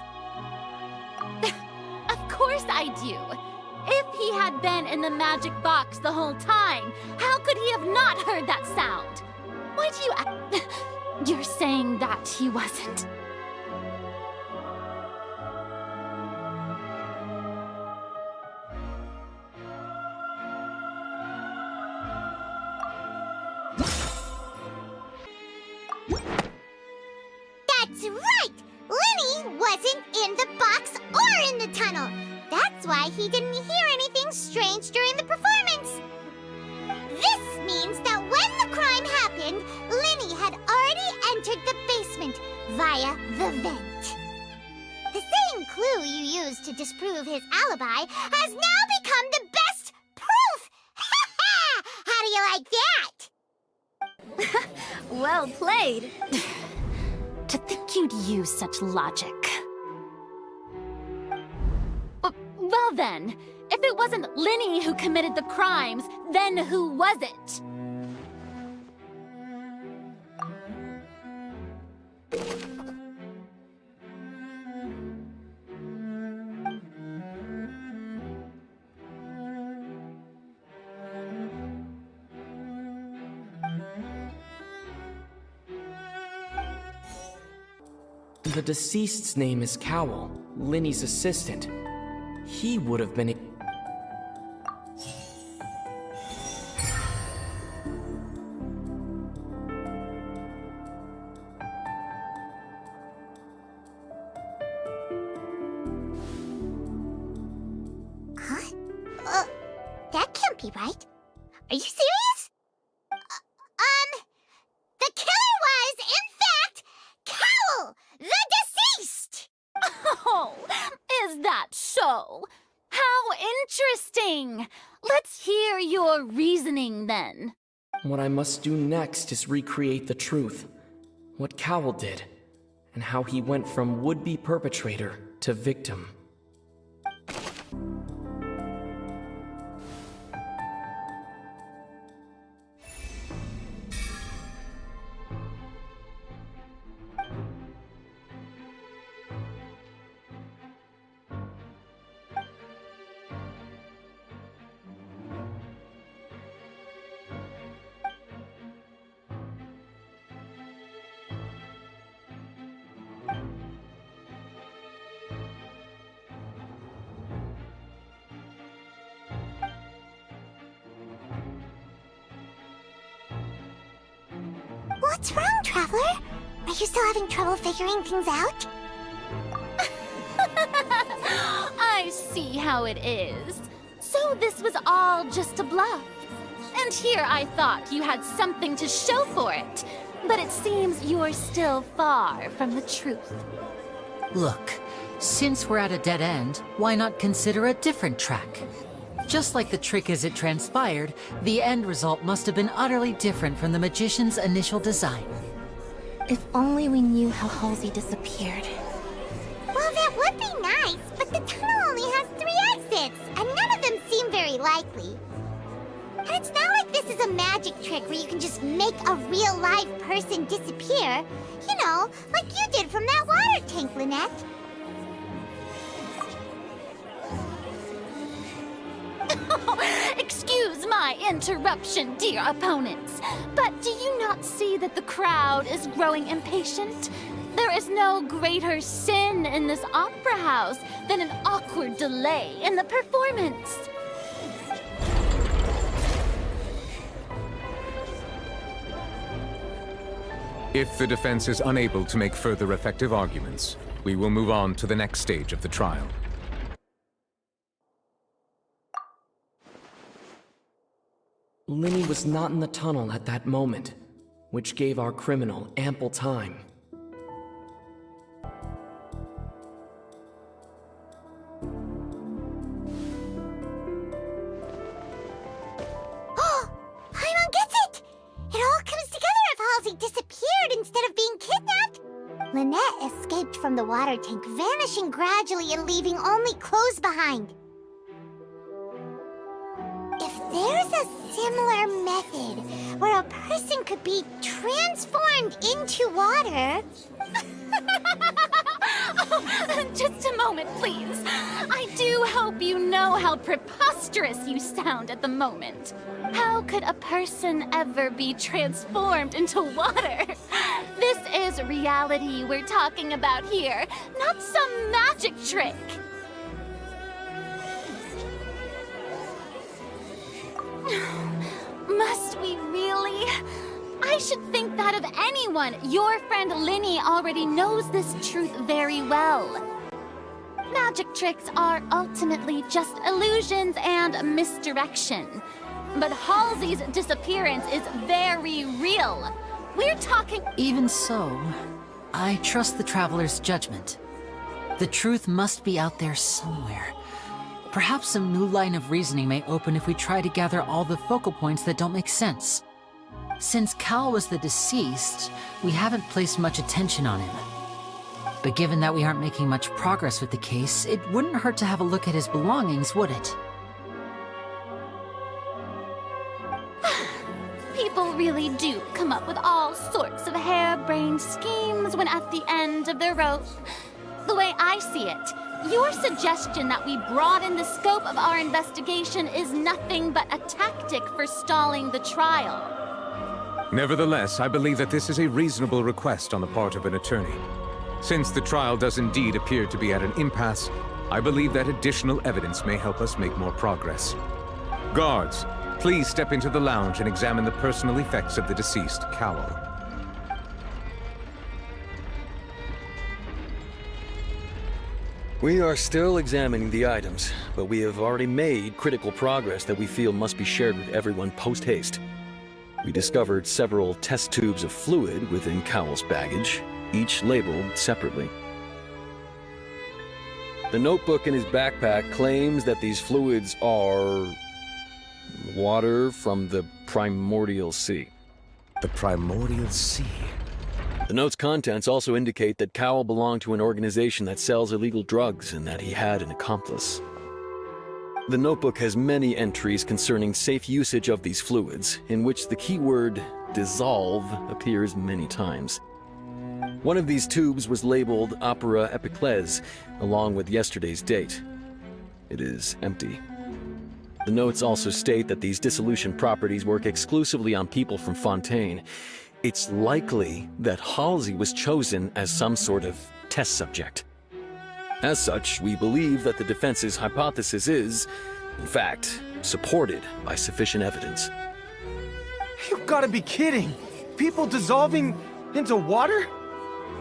Of course I do. If he had been in the magic box the whole time, how could he have not heard that sound? Why do you You're saying that he wasn't. That's right! Linny wasn't in the box or in the tunnel. That's why he didn't hear anything strange during the performance. This means that when the crime happened, Linny had already entered the basement via the vent. The same clue you used to disprove his alibi has now become the best proof! Ha ha! How do you like that? Well played. To think you'd use such logic. Well then, if it wasn't Linny who committed the crimes, then who was it? The deceased's name is Cowell, Linny's assistant. He would have been... Huh? That can't be right. Are you serious? The killer was, in fact, Cowell, the deceased! Oh, is that so? How interesting! Let's hear your reasoning then. What I must do next is recreate the truth. What Cowell did, and how he went from would-be perpetrator to victim. What's wrong, Traveler? Are you still having trouble figuring things out? I see how it is. So this was all just a bluff. And here I thought you had something to show for it. But it seems you're still far from the truth. Look, since we're at a dead end, why not consider a different track? Just like the trick as it transpired, the end result must have been utterly different from the magician's initial design. If only we knew how Halsey disappeared. Well, that would be nice, but the tunnel only has 3 exits, and none of them seem very likely. And it's not like this is a magic trick where you can just make a real live person disappear. You know, like you did from that water tank, Lynette. Excuse my interruption, dear opponents, but do you not see that the crowd is growing impatient? There is no greater sin in this opera house than an awkward delay in the performance. If the defense is unable to make further effective arguments, we will move on to the next stage of the trial. Linny was not in the tunnel at that moment, which gave our criminal ample time. Oh! Paimon gets it! It all comes together if Halsey disappeared instead of being kidnapped. Lynette escaped from the water tank, vanishing gradually and leaving only clothes behind. If there's a similar method where a person could be transformed into water... Oh, just a moment, please. I do hope you know how preposterous you sound at the moment. How could a person ever be transformed into water? This is reality we're talking about here, not some magic trick. Must we really? I should think that of anyone. Your friend Linny already knows this truth very well. Magic tricks are ultimately just illusions and misdirection. But Halsey's disappearance is very real. We're talking— Even so, I trust the Traveler's judgment. The truth must be out there somewhere. Perhaps some new line of reasoning may open if we try to gather all the focal points that don't make sense. Since Cal was the deceased, we haven't placed much attention on him. But given that we aren't making much progress with the case, it wouldn't hurt to have a look at his belongings, would it? People really do come up with all sorts of harebrained schemes when at the end of their rope. The way I see it, your suggestion that we broaden the scope of our investigation is nothing but a tactic for stalling the trial. Nevertheless, I believe that this is a reasonable request on the part of an attorney. Since the trial does indeed appear to be at an impasse, I believe that additional evidence may help us make more progress. Guards, please step into the lounge and examine the personal effects of the deceased Cowell. We are still examining the items, but we have already made critical progress that we feel must be shared with everyone post-haste. We discovered several test tubes of fluid within Cowell's baggage, each labeled separately. The notebook in his backpack claims that these fluids are water from the primordial sea. The primordial sea? The note's contents also indicate that Cowell belonged to an organization that sells illegal drugs and that he had an accomplice. The notebook has many entries concerning safe usage of these fluids, in which the keyword dissolve appears many times. One of these tubes was labeled Opera Epiclese, along with yesterday's date. It is empty. The notes also state that these dissolution properties work exclusively on people from Fontaine. It's likely that Halsey was chosen as some sort of test subject. As such, we believe that the defense's hypothesis is, in fact, supported by sufficient evidence. You've got to be kidding! People dissolving into water?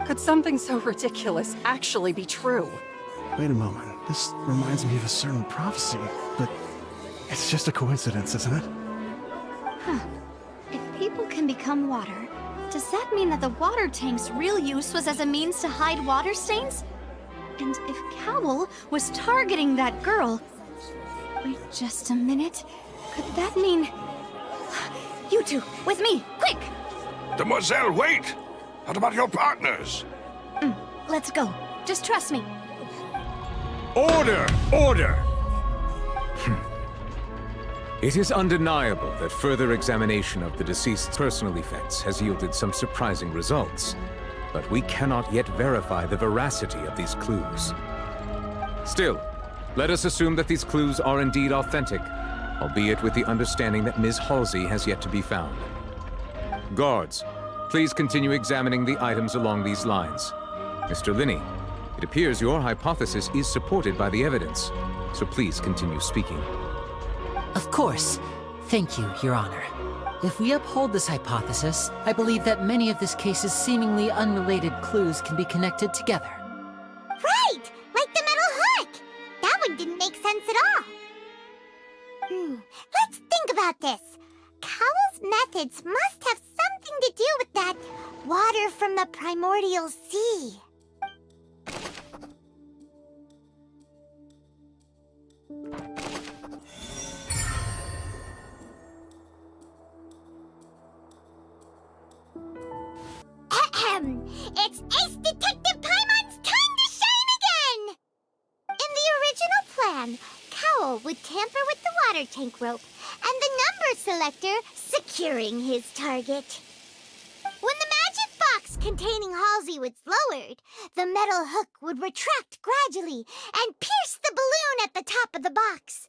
Could something so ridiculous actually be true? Wait a moment. This reminds me of a certain prophecy, but it's just a coincidence, isn't it? Huh. If people can become water, does that mean that the water tank's real use was as a means to hide water stains? And if Cowell was targeting that girl... Wait just a minute. Could that mean... You two, with me, quick! Demoiselle, wait! What about your partners? Let's go. Just trust me. Order! Order! It is undeniable that further examination of the deceased's personal effects has yielded some surprising results, but we cannot yet verify the veracity of these clues. Still, let us assume that these clues are indeed authentic, albeit with the understanding that Ms. Halsey has yet to be found. Guards, please continue examining the items along these lines. Mr. Linny, it appears your hypothesis is supported by the evidence, so please continue speaking. Of course. Thank you, Your Honor. If we uphold this hypothesis, I believe that many of this case's seemingly unrelated clues can be connected together. methods must have something to do with that water from the primordial sea. It's Ace Detective Paimon's time to shine again! In the original plan, Cowl would tamper with the water tank rope and the number selector securing his target. When the magic box containing Halsey was lowered, the metal hook would retract gradually and pierce the balloon at the top of the box.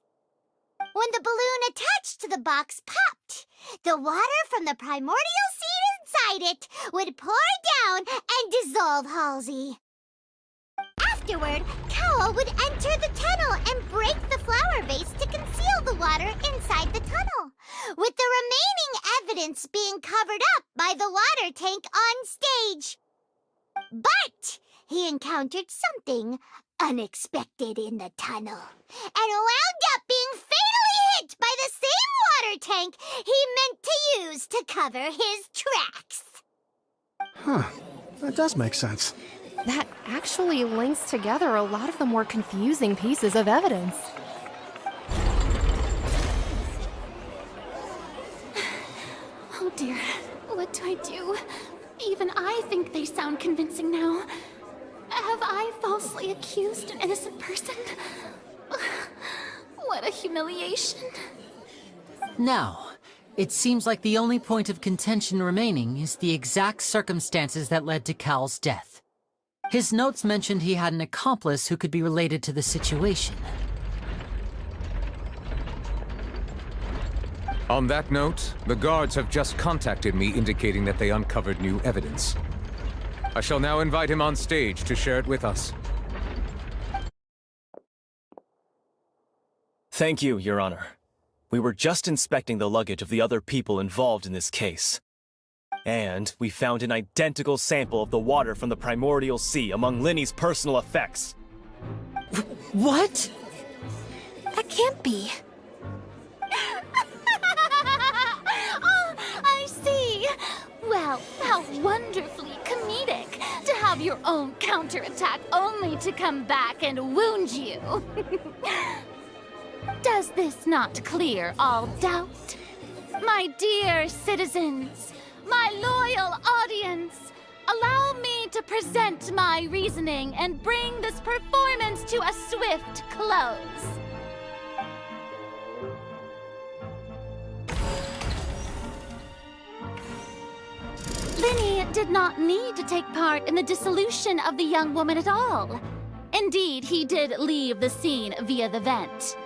When the balloon attached to the box popped, the water from the primordial seed inside it would pour down and dissolve Halsey. Afterward, Cowl would enter the tunnel and break the flower vase to conceal the water inside the tunnel, with the remaining evidence being covered up by the water tank on stage. But he encountered something unexpected in the tunnel and wound up being fatally hit by the same water tank he meant to use to cover his tracks. Huh. That does make sense. That actually links together a lot of the more confusing pieces of evidence. Oh dear, what do I do? Even I think they sound convincing now. Have I falsely accused an innocent person? What a humiliation. Now, it seems like the only point of contention remaining is the exact circumstances that led to Cowl's death. His notes mentioned he had an accomplice who could be related to the situation. On that note, the guards have just contacted me indicating that they uncovered new evidence. I shall now invite him on stage to share it with us. Thank you, Your Honor. We were just inspecting the luggage of the other people involved in this case. And we found an identical sample of the water from the primordial sea among Linny's personal effects. What? That can't be. Oh, I see. Well, how wonderfully comedic to have your own counterattack only to come back and wound you. Does this not clear all doubt? My dear citizens, my loyal audience, allow me to present my reasoning and bring this performance to a swift close. Linny did not need to take part in the dissolution of the young woman at all. Indeed, he did leave the scene via the vent.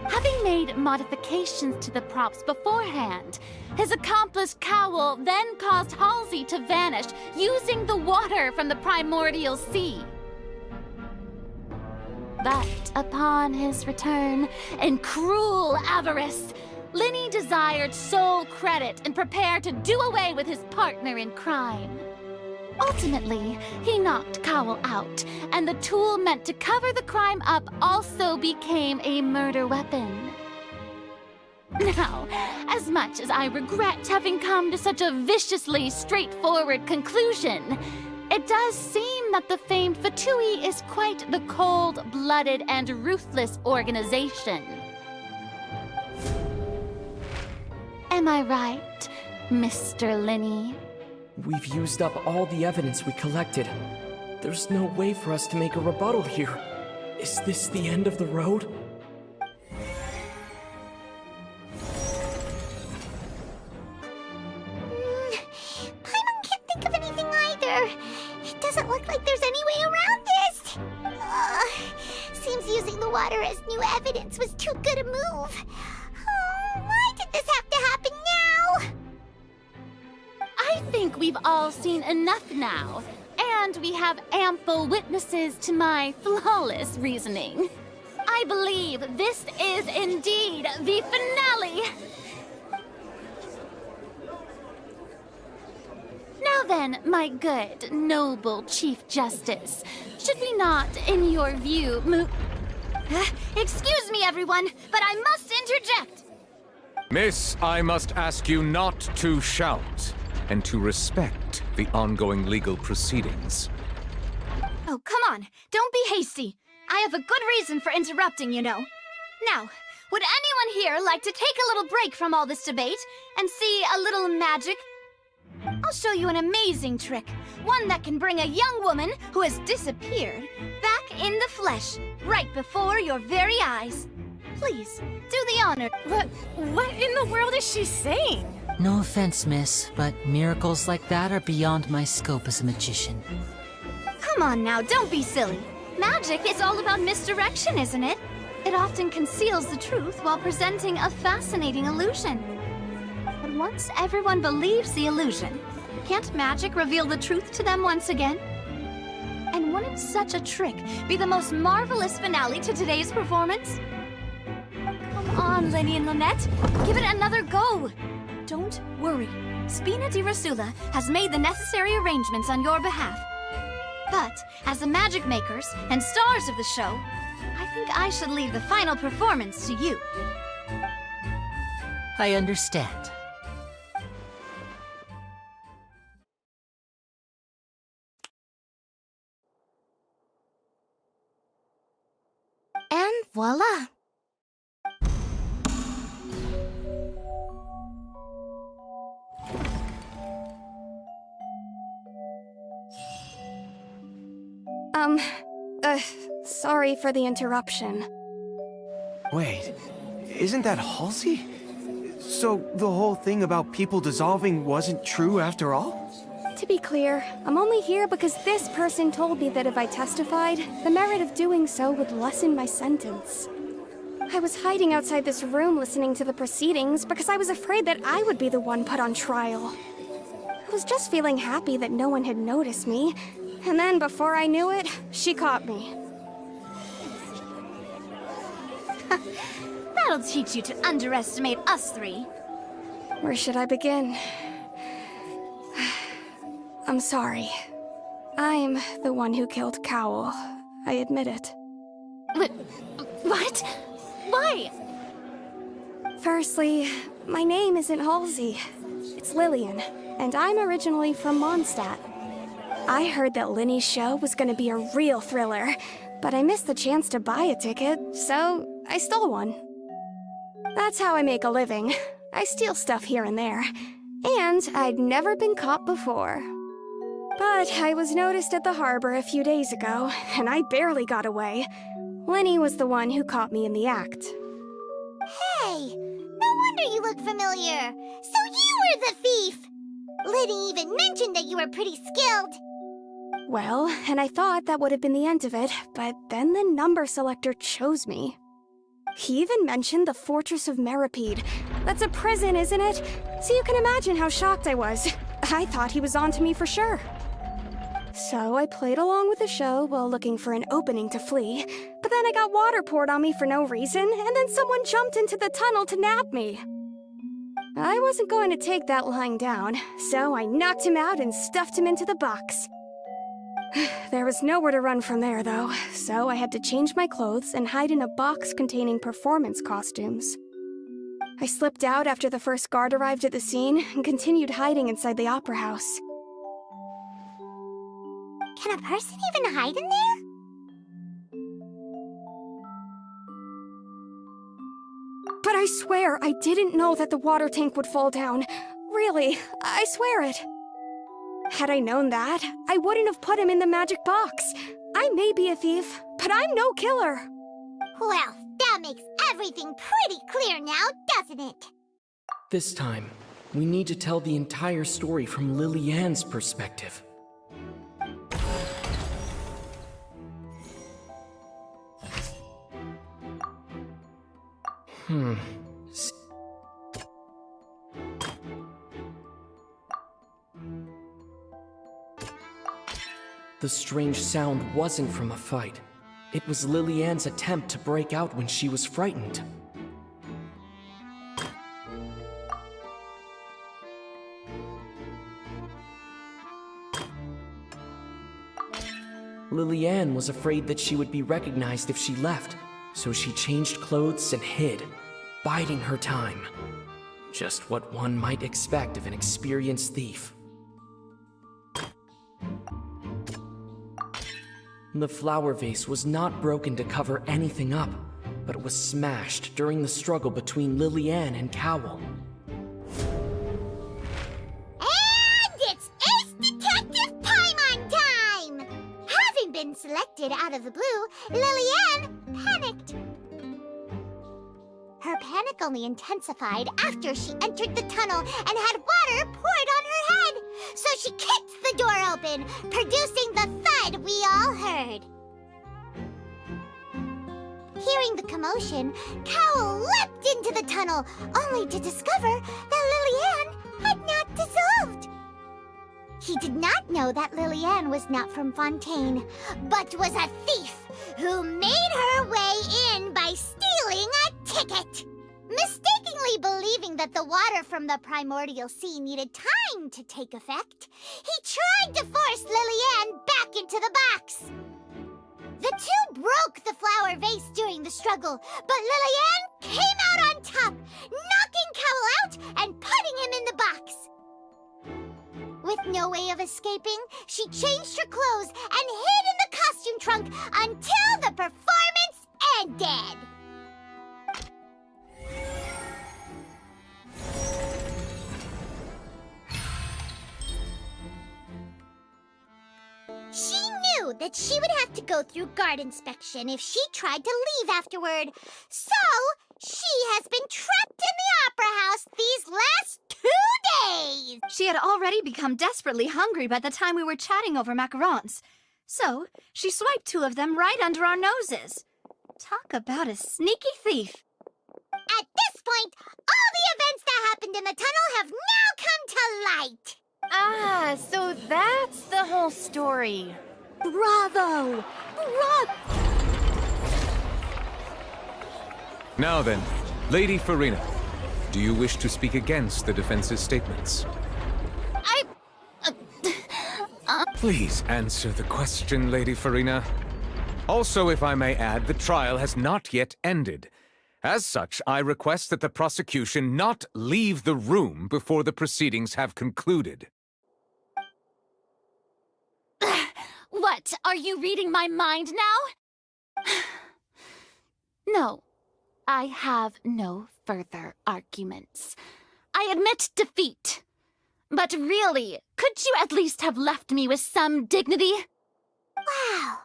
Having made modifications to the props beforehand, his accomplice Cowl then caused Halsey to vanish using the water from the primordial sea. But upon his return, in cruel avarice, Linny desired sole credit and prepared to do away with his partner in crime. Ultimately, he knocked Cowl out, and the tool meant to cover the crime up also became a murder weapon. Now, as much as I regret having come to such a viciously straightforward conclusion, it does seem that the famed Fatui is quite the cold-blooded and ruthless organization. Am I right, Mr. Linny? We've used up all the evidence we collected. There's no way for us to make a rebuttal here. Is this the end of the road? Paimon can't think of anything either. It doesn't look like there's any way around this. Seems using the water as new evidence was too good a move. Why did this have to happen now? I think we've all seen enough now, and we have ample witnesses to my flawless reasoning. I believe this is indeed the finale. Now then, my good, noble Chief Justice, should we not, in your view, move... Excuse me, everyone, but I must interject. Miss, I must ask you not to shout, and to respect the ongoing legal proceedings. Oh, come on. Don't be hasty. I have a good reason for interrupting, you know. Now, would anyone here like to take a little break from all this debate and see a little magic? I'll show you an amazing trick. One that can bring a young woman who has disappeared back in the flesh, right before your very eyes. Please, do the honor. What in the world is she saying? No offense, miss, but miracles like that are beyond my scope as a magician. Come on now, don't be silly. Magic is all about misdirection, isn't it? It often conceals the truth while presenting a fascinating illusion. But once everyone believes the illusion, can't magic reveal the truth to them once again? And wouldn't such a trick be the most marvelous finale to today's performance? Come on, Lenny and Lynette. Give it another go. Don't worry. Spina di Rasula has made the necessary arrangements on your behalf. But, as the magic makers and stars of the show, I think I should leave the final performance to you. I understand. And voila! Sorry for the interruption. Wait, isn't that Halsey? So the whole thing about people dissolving wasn't true after all? To be clear, I'm only here because this person told me that if I testified, the merit of doing so would lessen my sentence. I was hiding outside this room listening to the proceedings because I was afraid that I would be the one put on trial. I was just feeling happy that no one had noticed me, and then before I knew it, she caught me. That'll teach you to underestimate us three. Where should I begin? I'm sorry. I'm the one who killed Cowl. I admit it. What? Why? Firstly, my name isn't Halsey. It's Lillian, and I'm originally from Mondstadt. I heard that Linny's show was gonna be a real thriller, but I missed the chance to buy a ticket, so I stole one. That's how I make a living. I steal stuff here and there. And I'd never been caught before. But I was noticed at the harbor a few days ago, and I barely got away. Lenny was the one who caught me in the act. Hey, no wonder you look familiar. So you were the thief! Liddy even mentioned that you were pretty skilled. Well, and I thought that would have been the end of it, but then the number selector chose me. He even mentioned the Fortress of Meripede. That's a prison, isn't it? So you can imagine how shocked I was. I thought he was onto me for sure. So I played along with the show while looking for an opening to flee, but then I got water poured on me for no reason, and then someone jumped into the tunnel to nab me. I wasn't going to take that lying down, so I knocked him out and stuffed him into the box. There was nowhere to run from there, though, so I had to change my clothes and hide in a box containing performance costumes. I slipped out after the first guard arrived at the scene and continued hiding inside the opera house. Can a person even hide in there? But I swear I didn't know that the water tank would fall down. Really, I swear it. Had I known that, I wouldn't have put him in the magic box. I may be a thief, but I'm no killer. Well, that makes everything pretty clear now, doesn't it? This time, we need to tell the entire story from Lily-Ann's perspective. The strange sound wasn't from a fight. It was Lily-Ann's attempt to break out when she was frightened. Lily-Ann was afraid that she would be recognized if she left, so she changed clothes and hid, biding her time. Just what one might expect of an experienced thief. The flower vase was not broken to cover anything up, but was smashed during the struggle between Lillian and Cowl. And it's Ace Detective Paimon time! Having been selected out of the blue, Lillian panicked. Her panic only intensified after she entered the tunnel and had water poured on her head. So she kicked the door open, producing the thud we all heard. Hearing the commotion, Cowl leapt into the tunnel, only to discover that Lillian had not dissolved. He did not know that Lillian was not from Fontaine, but was a thief who made her way in by stealing a ticket. Mistakenly believing that the water from the primordial sea needed time to take effect, he tried to force Lillian back into the box. The two broke the flower vase during the struggle, but Lillian came out on top, knocking Cowl out and putting him in the box. With no way of escaping, she changed her clothes and hid in the costume trunk until the performance ended. She knew that she would have to go through guard inspection if she tried to leave afterward. So, she has been trapped in the Opera House these last 2 days! She had already become desperately hungry by the time we were chatting over macarons. So, she swiped 2 of them right under our noses. Talk about a sneaky thief. At this point, all the events that happened in the tunnel have now come to light! Ah, so that's the whole story. Bravo! Now then, Lady Farina, do you wish to speak against the defense's statements? Please answer the question, Lady Farina. Also, if I may add, the trial has not yet ended. As such, I request that the prosecution not leave the room before the proceedings have concluded. What? Are you reading my mind now? No. I have no further arguments. I admit defeat. But really, could you at least have left me with some dignity? Wow!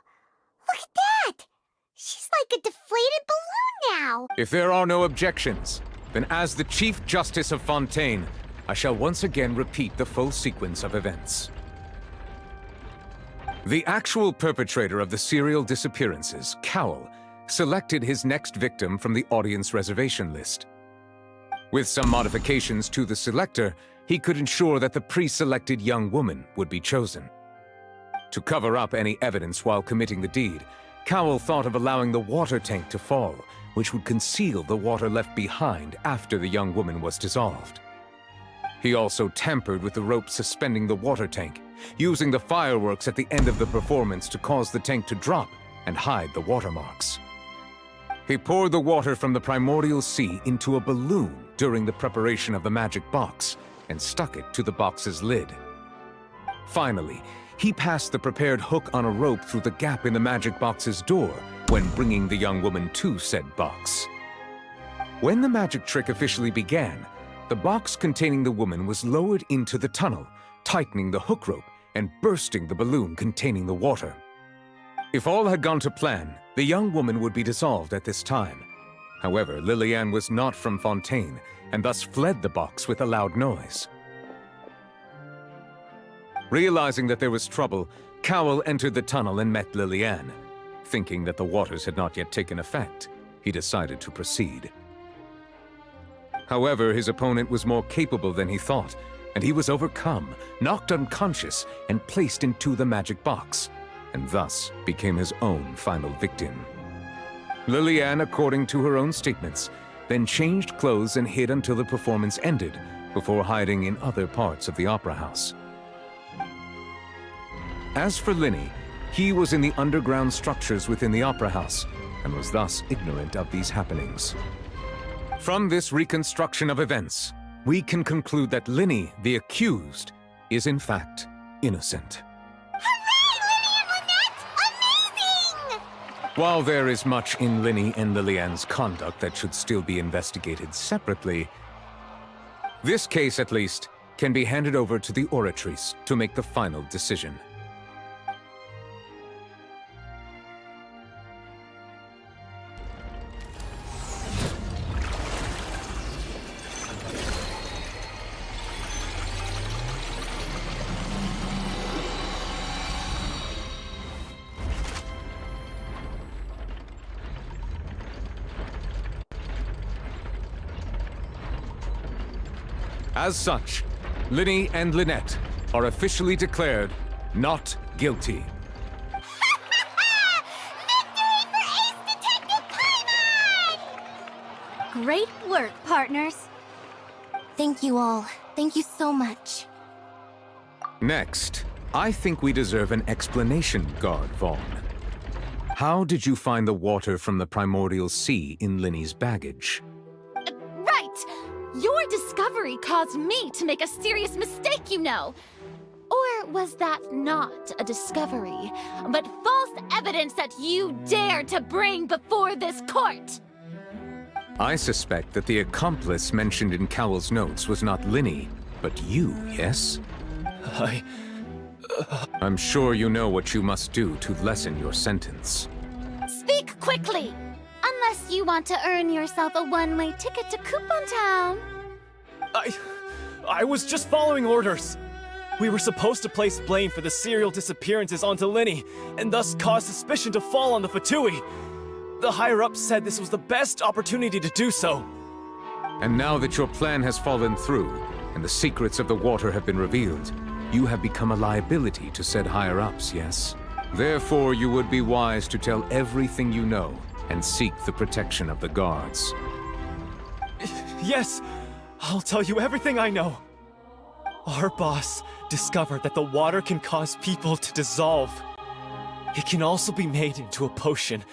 Look at that! She's like a deflated balloon now! If there are no objections, then as the Chief Justice of Fontaine, I shall once again repeat the full sequence of events. The actual perpetrator of the serial disappearances, Cowl, selected his next victim from the audience reservation list. With some modifications to the selector, he could ensure that the pre-selected young woman would be chosen. To cover up any evidence while committing the deed, Cowl thought of allowing the water tank to fall, which would conceal the water left behind after the young woman was dissolved. He also tampered with the rope suspending the water tank, using the fireworks at the end of the performance to cause the tank to drop and hide the watermarks. He poured the water from the primordial sea into a balloon during the preparation of the magic box and stuck it to the box's lid. Finally, he passed the prepared hook on a rope through the gap in the magic box's door when bringing the young woman to said box. When the magic trick officially began, the box containing the woman was lowered into the tunnel, tightening the hook rope and bursting the balloon containing the water. If all had gone to plan, the young woman would be dissolved at this time. However, Lillian was not from Fontaine, and thus fled the box with a loud noise. Realizing that there was trouble, Cowl entered the tunnel and met Lillian. Thinking that the waters had not yet taken effect, he decided to proceed. However, his opponent was more capable than he thought, and he was overcome, knocked unconscious, and placed into the magic box, and thus became his own final victim. Lillian, according to her own statements, then changed clothes and hid until the performance ended, before hiding in other parts of the opera house. As for Linny, he was in the underground structures within the opera house, and was thus ignorant of these happenings. From this reconstruction of events, we can conclude that Linny, the accused, is in fact innocent. While there is much in Linny and Lilianne's conduct that should still be investigated separately, this case, at least, can be handed over to the Oratrice to make the final decision. As such, Linny and Lynette are officially declared not guilty. Great work, partners. Thank you all. Thank you so much. Next, I think we deserve an explanation, Guard Vaughn. How did you find the water from the Primordial Sea in Linny's baggage? Right! Your discovery caused me to make a serious mistake, you know. Or was that not a discovery, but false evidence that you dared to bring before this court? I suspect that the accomplice mentioned in Cowell's notes was not Linny, but you, yes? I'm sure you know what you must do to lessen your sentence. Speak quickly! Unless you want to earn yourself a one-way ticket to Coupon Town. I was just following orders. We were supposed to place blame for the serial disappearances onto Linny, and thus cause suspicion to fall on the Fatui. The higher-ups said this was the best opportunity to do so. And now that your plan has fallen through, and the secrets of the water have been revealed, you have become a liability to said higher-ups, yes? Therefore, you would be wise to tell everything you know, and seek the protection of the guards. Yes, I'll tell you everything I know. Our boss discovered that the water can cause people to dissolve. It can also be made into a potion,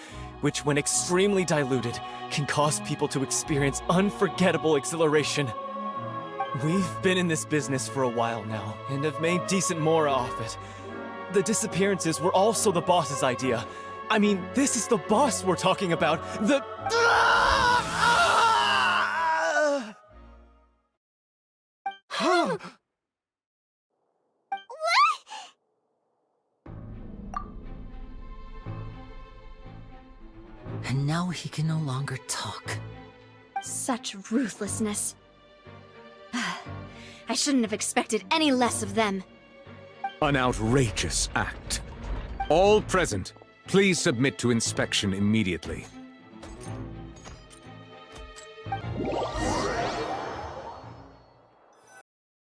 which when extremely diluted, can cause people to experience unforgettable exhilaration. We've been in this business for a while now, and have made decent more off it. The disappearances were also the boss's idea. I mean, this is the boss we're talking about. The... And now he can no longer talk. Such ruthlessness. I shouldn't have expected any less of them. An outrageous act. All present, please submit to inspection immediately.